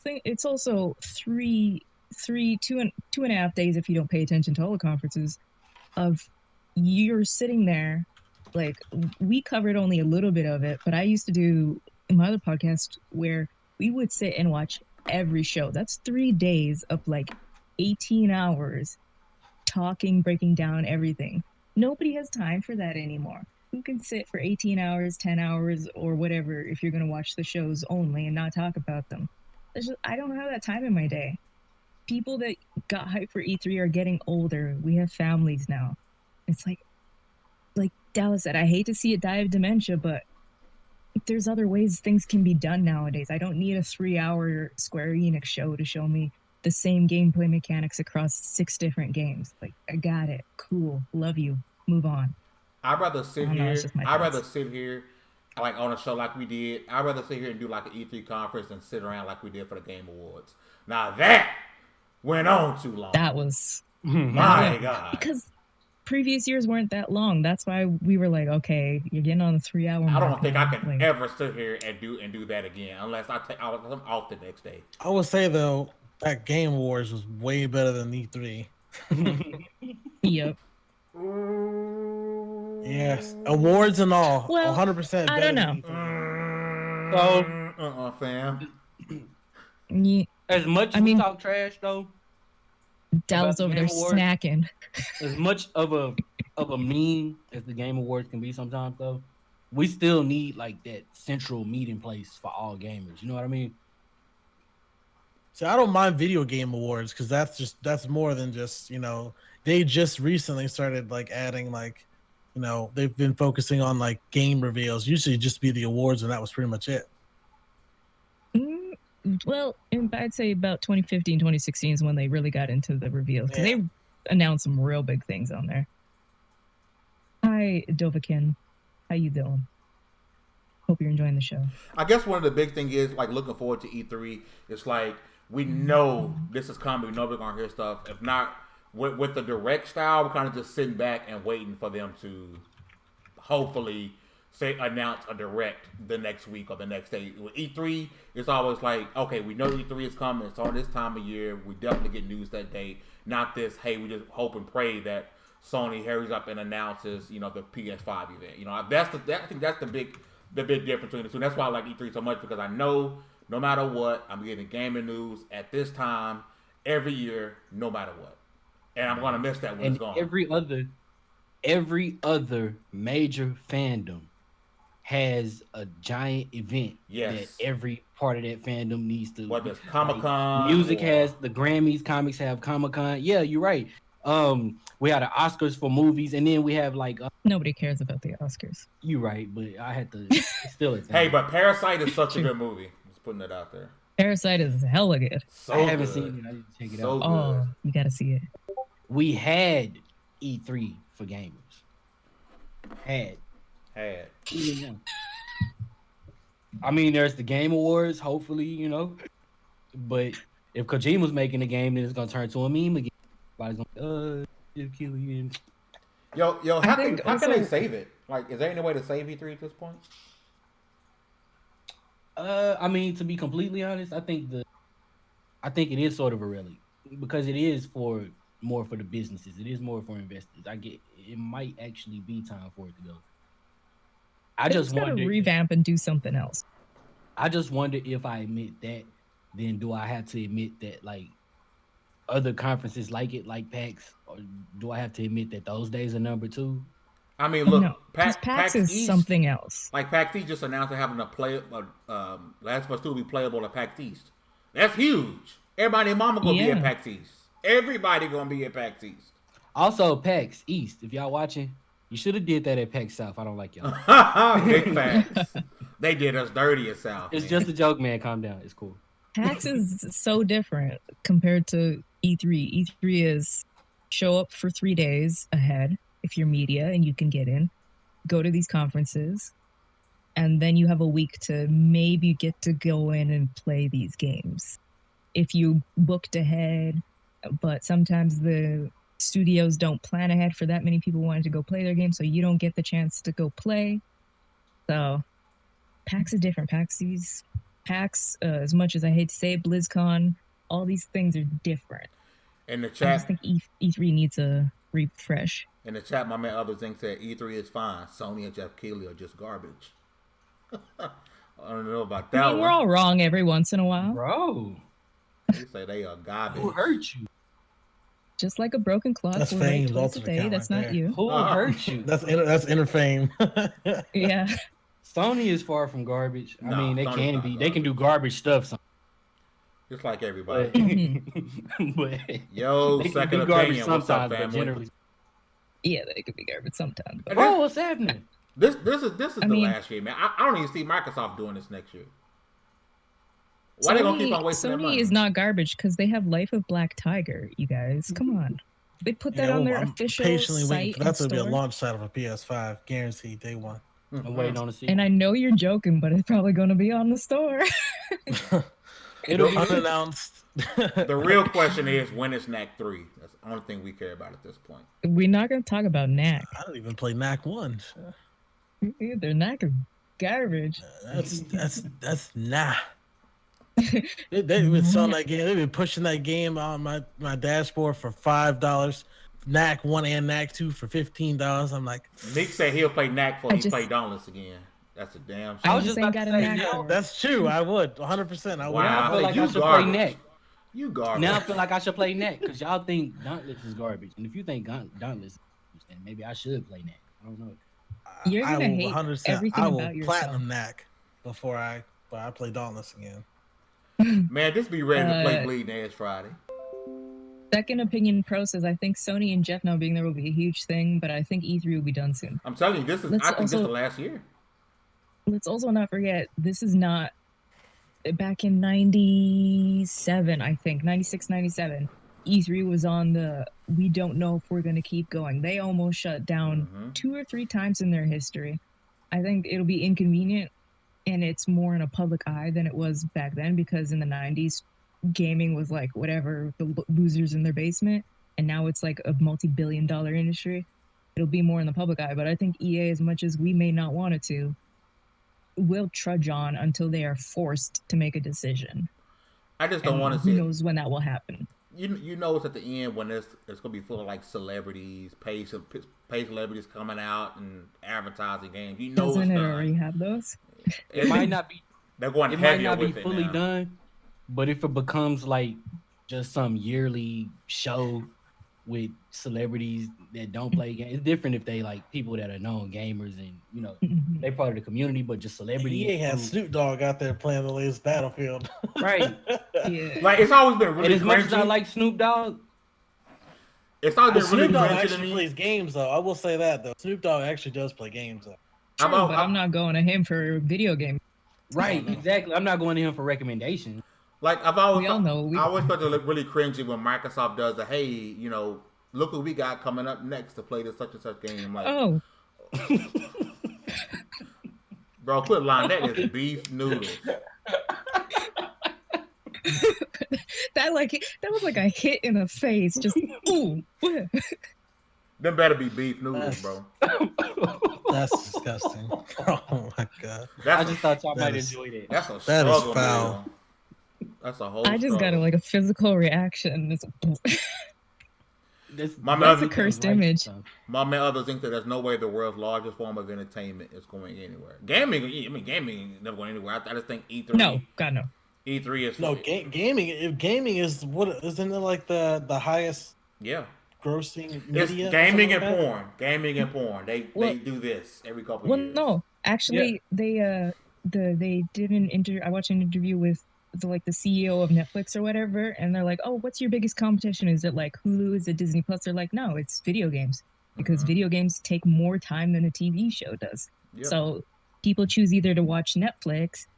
It's also two and a half days if you don't pay attention to all the conferences. Of you're sitting there, like we covered only a little bit of it, but I used to do my other podcast where we would sit and watch every show. That's 3 days of like 18 hours talking, breaking down everything. Nobody has time for that anymore. Who can sit for 18 hours, 10 hours, or whatever if you're going to watch the shows only and not talk about them? I don't have that time in my day. People that got hyped for E3 are getting older. We have families now. It's like Dallas said, I hate to see it die of dementia, but there's other ways things can be done nowadays. I don't need a 3-hour Square Enix show to show me the same gameplay mechanics across 6 different games. Like, I got it. Cool. Love you. Move on. I'd rather sit here like on a show like we did. I'd rather sit here and do like an E3 conference than sit around like we did for the Game Awards. Now that went on too long. That was My God. Because previous years weren't that long. That's why we were like, okay, you're getting on the 3-hour mark. I don't think I can like, ever sit here and do that again unless I'm off the next day. I would say though that Game Awards was way better than E3. Yep. Yes, awards and all. Well, 100%. I don't know. Fam. Yeah, As much as we talk trash though, Dallas the over there Game Awards, snacking. as much of a meme as the Game Awards can be sometimes though, we still need like that central meeting place for all gamers. You know what I mean? See, I don't mind video game awards because that's more than just, they just recently started like adding like, they've been focusing on like game reveals. Usually just be the awards and that was pretty much it. Well, I'd say about 2015, 2016 is when they really got into the reveal because they announced some real big things on there. Hi, Dovakin. How you doing? Hope you're enjoying the show. I guess one of the big thing is like looking forward to E3. It's like we know this is coming. We know we're gonna hear stuff. If not with the direct style, we're kind of just sitting back and waiting for them to hopefully announce a direct the next week or the next day. With E3, it's always like, okay, we know E3 is coming. It's on this time of year. We definitely get news that day. Not this, hey, we just hope and pray that Sony hurries up and announces, the PS5 event. I think that's the big difference between the two. That's why I like E3 so much because I know no matter what, I'm getting gaming news at this time every year, no matter what, and I'm gonna miss that when it's gone. Every other major fandom has a giant event that every part of that fandom needs to. Whether it's Comic-Con, music has the Grammys, comics have Comic-Con. Yeah, you're right. We had the Oscars for movies, and then we have like nobody cares about the Oscars. You're right, but I had to still. Hey, but Parasite is such a good movie. Just putting it out there. Parasite is hella good. I haven't seen it. I need to check it out. Oh, you gotta see it. We had E3 for gamers. Had. I mean, there's the Game Awards, hopefully, but if Kojima's making a game, then it's gonna turn to a meme again. Everybody's gonna kill you. Yo, how can they save it? Like, is there any way to save E3 at this point? I mean, to be completely honest, I think it is sort of a relic because it is more for the businesses. It is more for investors. It might actually be time for it to go. I just want to revamp and do something else. I just wonder if I admit that, then do I have to admit that like other conferences like it, like PAX, or do I have to admit that those days are number two? I mean, look, no, PAX is East, something else. Like PAX East just announced they're having Last of Us 2 will be playable at PAX East. That's huge. Everybody and mama gonna be at PAX East. Everybody gonna be at PAX East. Also, PAX East, if y'all watching, you should have did that at PAX South. I don't like y'all. Big facts. They did us dirty at South. It's just a joke, man. Calm down. It's cool. PAX is so different compared to E3. E3 is show up for 3 days ahead if you're media and you can get in, go to these conferences, and then you have a week to maybe get to go in and play these games. If you booked ahead, but sometimes the studios don't plan ahead for that many people wanting to go play their game, so you don't get the chance to go play. So PAX is different. PAX, as much as I hate to say it, BlizzCon, all these things are different. In the chat, I just think E3 needs a refresh. In the chat, my man Other Zing said E3 is fine. Sony and Jeff Keighley are just garbage. I don't know about that. I mean, we're all wrong every once in a while. Bro. They say they are garbage. Who hurt you? Just like a broken clock. That's we're right Fame's twice a ultimate day. count That's right not there. you. Who hurt you? That's inner fame. Yeah. Sony is far from garbage. I mean, they Sony's can not be. garbage. They can do garbage stuff. Just like everybody. But Yo, they can second be garbage opinion. What's up, sometimes, but family? generally. Yeah, they could be garbage sometimes. But Bro, what's happening? This is the mean, last year, man. I don't even see Microsoft doing this next year. Why they gonna keep on wasting their Sony money? is not garbage because they have Life of Black Tiger, you guys. Come on. They put that on their I'm official patiently site waiting for that to be a store. launch title for PS5, guaranteed day one. I'm waiting on to see. And I know you're joking, but it's probably going to be on the store. It'll be unannounced The real question is, when is NAC 3? That's the only thing we care about at this point. We're not gonna talk about NAC. I don't even play NAC 1. Either NAC is garbage. That's nah. They've been selling that game. They've been pushing that game on my dashboard for $5. NAC 1 and NAC 2 for $15. I'm like, Nick said he'll play NAC before he play Dauntless again. That's a damn shame. I was just about to say, NAC. that's true. I would 100%. I would. Wow. I feel like You I should garbage. play NAC. You garbage. Now I feel like I should play NAC because y'all think Dauntless is garbage, and if you think Dauntless, then maybe I should play NAC. I don't know. You're gonna will hate 100%. everything I will about yourself. platinum NAC before I play Dauntless again. Man, just be ready to play Bleeding Edge Friday. Second Opinion Pro says, I think Sony and Jeff now being there will be a huge thing, but I think E3 will be done soon. I'm telling you, this is. I think this is the last year. Let's also not forget, this is not back in 97, I think, 96, 97. E3 was on the, we don't know if we're going to keep going. They almost shut down 2 or 3 times in their history. I think it'll be inconvenient, and it's more in a public eye than it was back then, because in the 90s, gaming was like whatever, the losers in their basement, and now it's like a multi-billion-dollar industry. It'll be more in the public eye, but I think EA, as much as we may not want it to, will trudge on until they are forced to make a decision. I just don't want to see. Who knows when that will happen? You know it's at the end when it's gonna be full of like celebrities, paid celebrities coming out and advertising games. You know, Doesn't it's it done. already have those? It might not be. They're going It might heavier not be with it fully now. done, but if it becomes like just some yearly show with celebrities that don't play games, it's different if they like people that are known gamers and they part of the community, but just celebrities. EA has Snoop Dogg out there playing the latest Battlefield. Right. Yeah. Like it's always been really And as much as I cringy. like Snoop Dogg, It's always been really Snoop Dogg cringy to actually me. plays games, though. I will say that, though. Snoop Dogg actually does play games, though. True, but I'm not going to him for video game. right? Exactly. I'm not going to him for recommendations. Like I've always, We all know. I always felt it look really cringy when Microsoft does the hey, look what we got coming up next to play this such and such game. Like, Oh, bro, quit lying. That is beef noodles. that was like a hit in the face. Just ooh. Them better be beef noodles, bro. That's disgusting. Oh, my God. I just thought y'all that might is- enjoy that. That's a That is struggle, foul. man. That's a whole. I just got struggle. like a physical reaction. It's My That's mother- a cursed image. My man, others think that there's no way the world's largest form of entertainment is going anywhere. Gaming is never going anywhere. I just think E3. No, God no. E3 is No, gaming is what isn't it like the highest yeah. grossing It's media? gaming or and something like porn. Gaming and porn. They do this every couple Well, years. no, actually, they did an interview. I watched an interview with the CEO of Netflix or whatever, and they're like, "Oh, what's your biggest competition? Is it like Hulu? Is it Disney Plus?" They're like, "No, it's video games because video games take more time than a TV show does. Yep. So people choose either to watch Netflix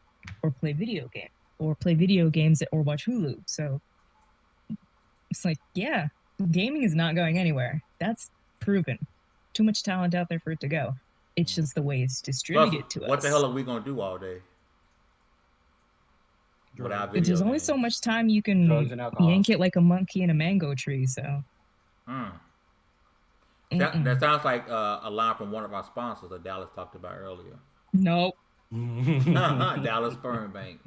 or play video games, or play video games or watch Hulu. So it's like, yeah, gaming is not going anywhere. That's proven. Too much talent out there for it to go. It's just the way it's distributed to us. What the hell are we gonna do all day? Without video There's only games? so much time you can Drugs and alcohol. yank it like a monkey in a mango tree. So That sounds like a line from one of our sponsors that Dallas talked about earlier. nope, Dallas Sperm Bank.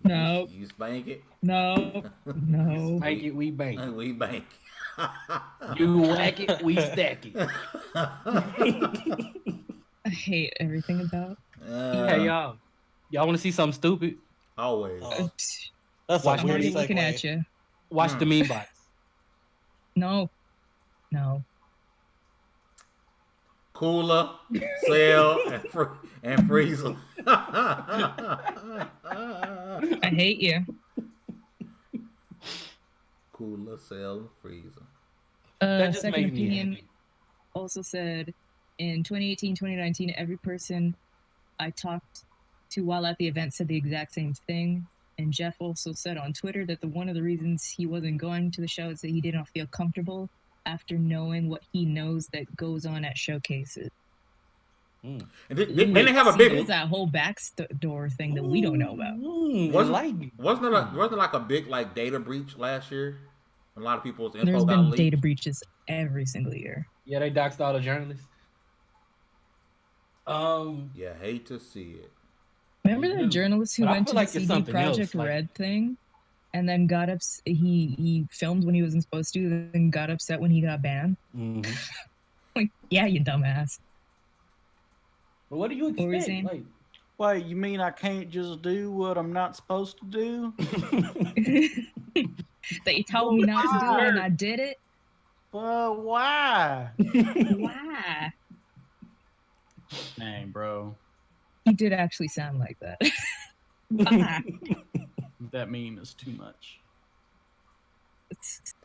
Nope. You spank it. no. Make it, we bank. We bank. You whack it, we stack it. I hate everything about. Hey y'all want to see something stupid? Always. That's Watch a I'm weird already segue. looking at you. Watch the meme bots. No. Cooler, sell, and freezer. I hate you. Cooler, sell, and freezer. That just Second made me Opinion happy. also said in 2018, 2019, every person I talked to while at the event said the exact same thing. And Jeff also said on Twitter that one of the reasons he wasn't going to the show is that he didn't feel comfortable after knowing what he knows that goes on at showcases. And then they have a See, big. there's that whole backdoor thing that we don't know about. Wasn't like a big like data breach last year? A lot of people's info There's got been leaked. data breaches every single year. Yeah, they doxed all the journalists. Yeah, hate to see it. Remember that journalist who But I went feel to like the it's CD something else, Projekt like- Red thing, and then got he filmed when he wasn't supposed to, then got upset when he got banned? Like, yeah, you dumbass. But what do you What were you expect? saying? Like, Wait, you mean I can't just do what I'm not supposed to do? They told me not to do it, and I did it. But why? Why? Dang, bro. He did actually sound like that. Why? That meme is too much.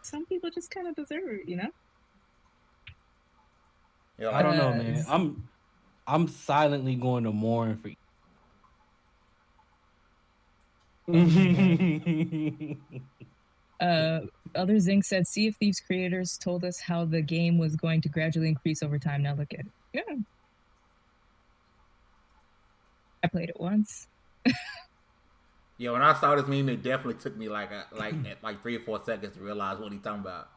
Some people just kind of deserve it, you know? Yeah, I don't know, man. I'm silently going to mourn for. Other Zinc said, Sea of Thieves creators told us how the game was going to gradually increase over time. Now look at it. Yeah. I played it once. Yeah, when I saw this meme, it definitely took me like 3 or 4 seconds to realize what he's talking about.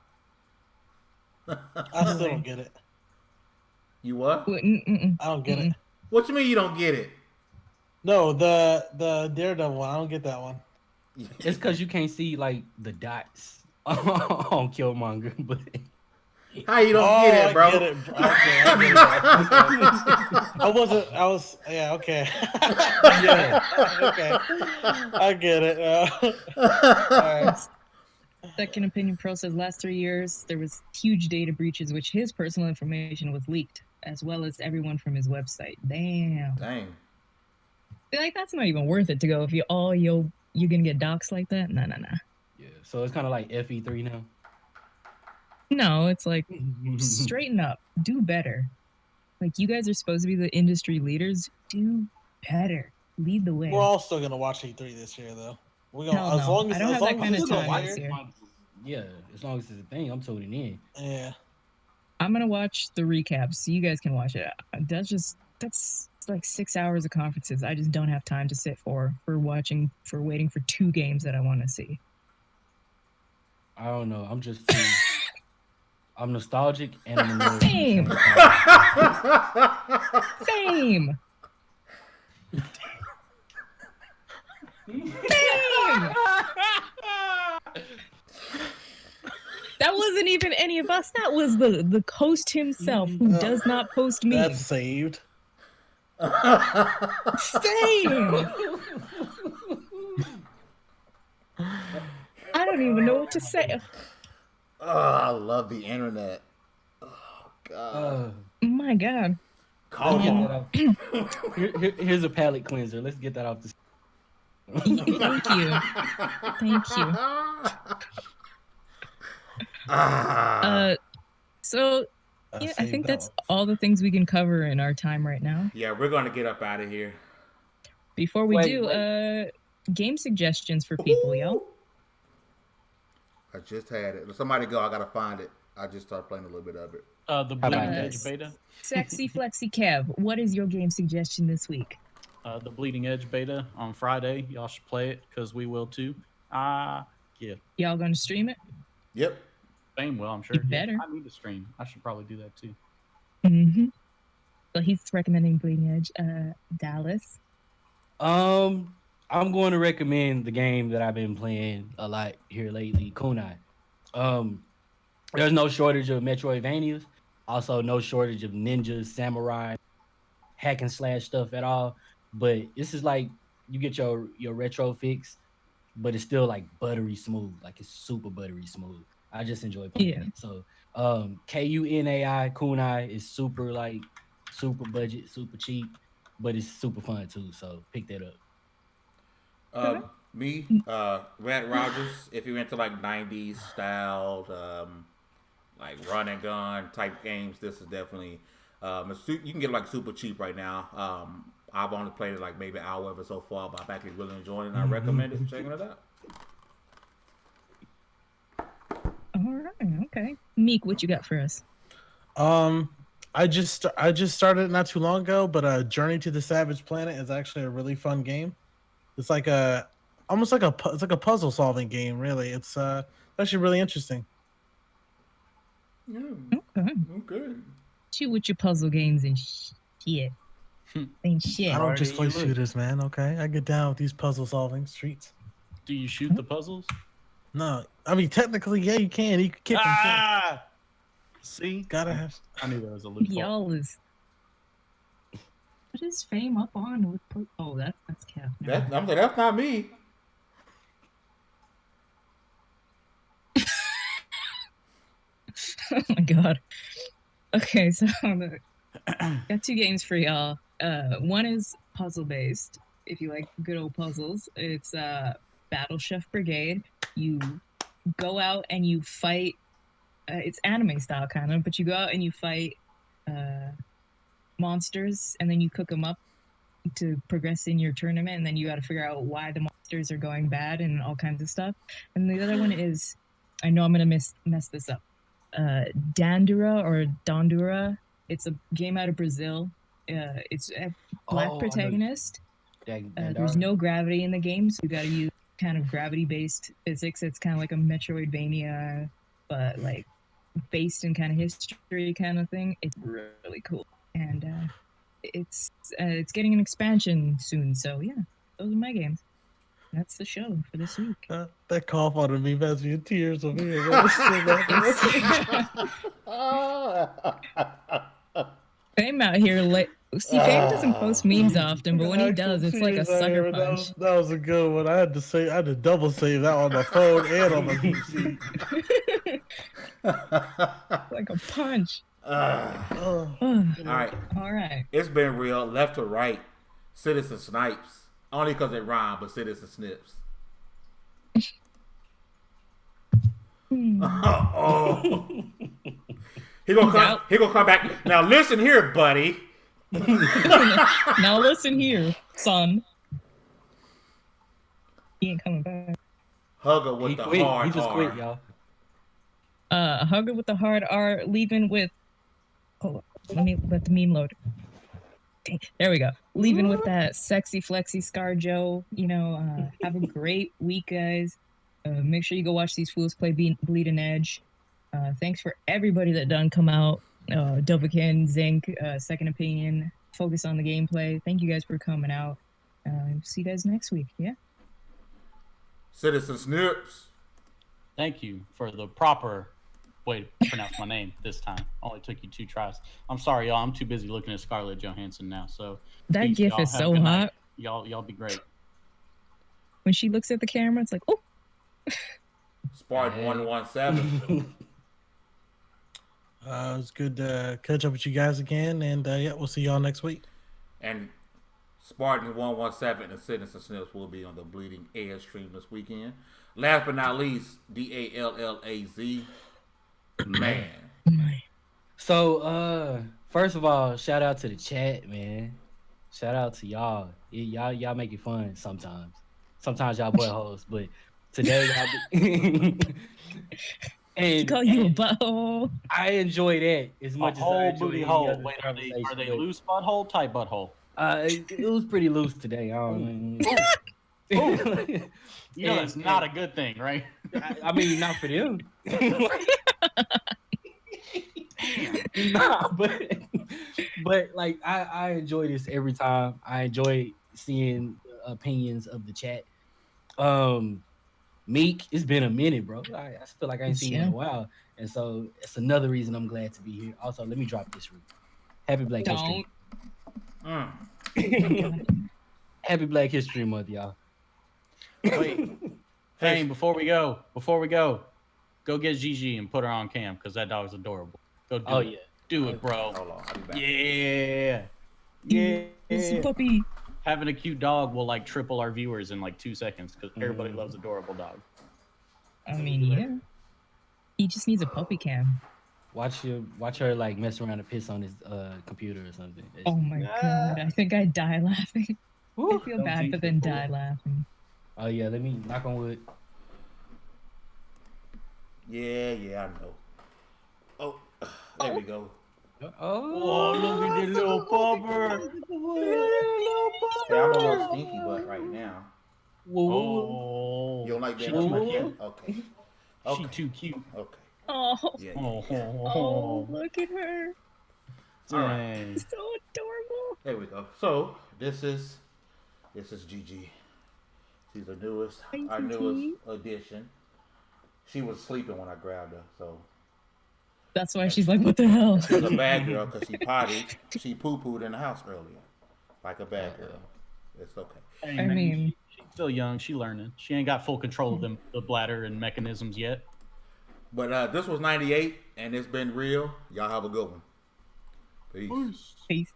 I still don't get it. You what? Mm-mm. I don't get it. What you mean you don't get it? No, the Daredevil one. I don't get that one. It's because you can't see like the dots on Killmonger, but How you don't get it, bro? I get it. Okay, I get it. Okay. I was. Yeah. Okay. yeah. Okay. I get it. All right. Second Opinion Pro says last 3 years there was huge data breaches, which his personal information was leaked, as well as everyone from his website. Damn. Dang. Like, that's not even worth it to go if you're gonna get doxxed like that. Nah. Yeah. So it's kind of like FE3 now. No, it's like straighten up, do better. Like, you guys are supposed to be the industry leaders. Do better. Lead the way. We're all still gonna watch E3 this year, though. We're gonna Hell as no. long as I don't as have long that as kind it's of still time here. this year. Yeah, as long as it's a thing, I'm tuning in. Yeah. I'm gonna watch the recaps so you guys can watch it. That's like 6 hours of conferences. I just don't have time to sit for waiting for 2 games that I want to see. I don't know. I'm just too. I'm nostalgic and I'm annoyed. Same. Same. Same. That wasn't even any of us. That was the host himself who does not post memes. That's saved. Same. I don't even know what to say. Oh, I love the internet. Oh God. My God. Come on. Here's a palate cleanser. Let's get that off the. Thank you. Thank you. So yeah, I think that's all the things we can cover in our time right now. Yeah, we're gonna get up out of here. Before we do, game suggestions for people, yo. I just had it. Somebody go. I gotta find it. I just started playing a little bit of it. The Bleeding Edge beta. Sexy Flexy Kev, what is your game suggestion this week? The Bleeding Edge beta on Friday. Y'all should play it because we will too. Yeah. Y'all gonna stream it? Yep. Same will, I'm sure. You better. I need to stream. I should probably do that too. Mm-hmm. So he's recommending Bleeding Edge. Dallas. I'm going to recommend the game that I've been playing a lot here lately, Kunai. There's no shortage of Metroidvanias, also no shortage of ninjas, samurai, hack and slash stuff at all. But this is like you get your retro fix, but it's still like buttery smooth, like it's super buttery smooth. I just enjoy playing it. So Kunai is super budget, super cheap, but it's super fun too. So pick that up. Me, Red Rogers. If you're into like 90s styled, like run and gun type games, this is definitely you can get it like super cheap right now. I've only played it like maybe an hour of it so far, but I'm actually really enjoying it and I recommend it. Checking it out. All right, okay. Meek, what you got for us? I just started it not too long ago, but Journey to the Savage Planet is actually a really fun game. It's like almost like it's like a puzzle solving game. Really, it's actually really interesting. Yeah. Okay. Okay. Shoot with your puzzle games and shit. Ain't shit. I don't just play Already you look. shooters, man. Okay, I get down with these puzzle solving streets. Do you shoot the puzzles? No, I mean technically, yeah, you can. You can kick them. Ah! See? Gotta have. I knew there was a loophole. Y'all is. What is Fame up on with? Oh, that's Kev. I'm saying that's not me. Oh my god. Okay, so got 2 games for y'all. One is puzzle based. If you like good old puzzles, it's Battle Chef Brigade. You go out and you fight. It's anime style kind of, but you go out and you fight monsters, and then you cook them up to progress in your tournament, and then you got to figure out why the monsters are going bad and all kinds of stuff. And the other one is, I know I'm gonna mess this up. Dandura or Dondura. It's a game out of Brazil. It's a black protagonist. There's no gravity in the game, so you got to use kind of gravity-based physics. It's kind of like a Metroidvania, but like based in kind of history kind of thing. It's really cool, and it's getting an expansion soon. So yeah, those are my games. That's the show for this week. That cough out of me has me in tears over here. Fame out here, like, see, Fame doesn't post memes often, but when he does, it's like a sucker punch. That was a good one. I had to double save that on my phone and on my PC. Like a punch. All right. All right. It's been real. Left to right. Citizen Snipes. Only because it rhymed, but Citizen Snips. Oh. He gonna come back. Now listen here, buddy. Now listen here, son. He ain't coming back. Hugger with the hard He just R. quit, y'all. Hugger with the hard R, leaving with. Hold on, let me let the meme load. Dang, there we go. Leaving with that sexy flexy ScarJo. You know, have a great week, guys. Make sure you go watch these fools play Bleeding Edge. Thanks for everybody that done come out. Dovakin, Zinc, Second Opinion, focus on the gameplay. Thank you guys for coming out. See you guys next week. Yeah. Citizen Snips. Thank you for the proper way to pronounce my name this time. Only took you 2 tries. I'm sorry, y'all. I'm too busy looking at Scarlett Johansson now. So that peace, gif y'all. is Have a so good hot. night. Y'all be great. When she looks at the camera, it's like, oh. Spartan 117. It's good to catch up with you guys again, and yeah, we'll see y'all next week. And Spartan 117 and Citizen Snips will be on the Bleeding Edge stream this weekend. Last but not least, DALLAZ. Man. So, first of all, shout out to the chat, man. Shout out to y'all. Y'all make it fun sometimes. Sometimes y'all buttholes, but today y'all and call you a butthole. I enjoy that as much as I enjoy booty hole. Wait, are they loose butthole, tight butthole? It was pretty loose today. You know that's not a good thing, right? I mean, not for them. Nah, but like I enjoy this every time. I enjoy seeing opinions of the chat. Meek, it's been a minute, bro. I feel like I ain't seen you in a while, and so it's another reason I'm glad to be here. Also, let me drop this real. Happy Black History. Happy Black History Month, y'all. Wait, hey, before we go, go get Gigi and put her on cam because that dog's adorable. Go do it. Yeah. Do it, bro. Hold on, I'll be back. Yeah. It's a puppy. Having a cute dog will like triple our viewers in like 2 seconds because everybody loves adorable dog. I mean, yeah. He just needs a puppy cam. Watch her like mess around and piss on his computer or something. Oh my god! I think I'd die laughing. I feel bad, but then die laughing. Oh yeah, let me knock on wood. Yeah, I know. Oh, there we go. Oh, look at this little pupper. Hey, I'm a little stinky butt right now. Oh, You don't like being she up too my cute. chin? Okay. She Okay. too cute. Okay. Oh, Yeah. oh, look at her. All right. Dang. So adorable. There we go. So this is Gigi. She's our newest addition. She was sleeping when I grabbed her, so That's why she's like, what the hell? she's a bad girl because she potted. She poo-pooed in the house earlier, like a bad girl. It's okay. Hey, I man, mean- she's still young. She learning. She ain't got full control of the bladder and mechanisms yet. But this was '98, and it's been real. Y'all have a good one. Peace. Peace.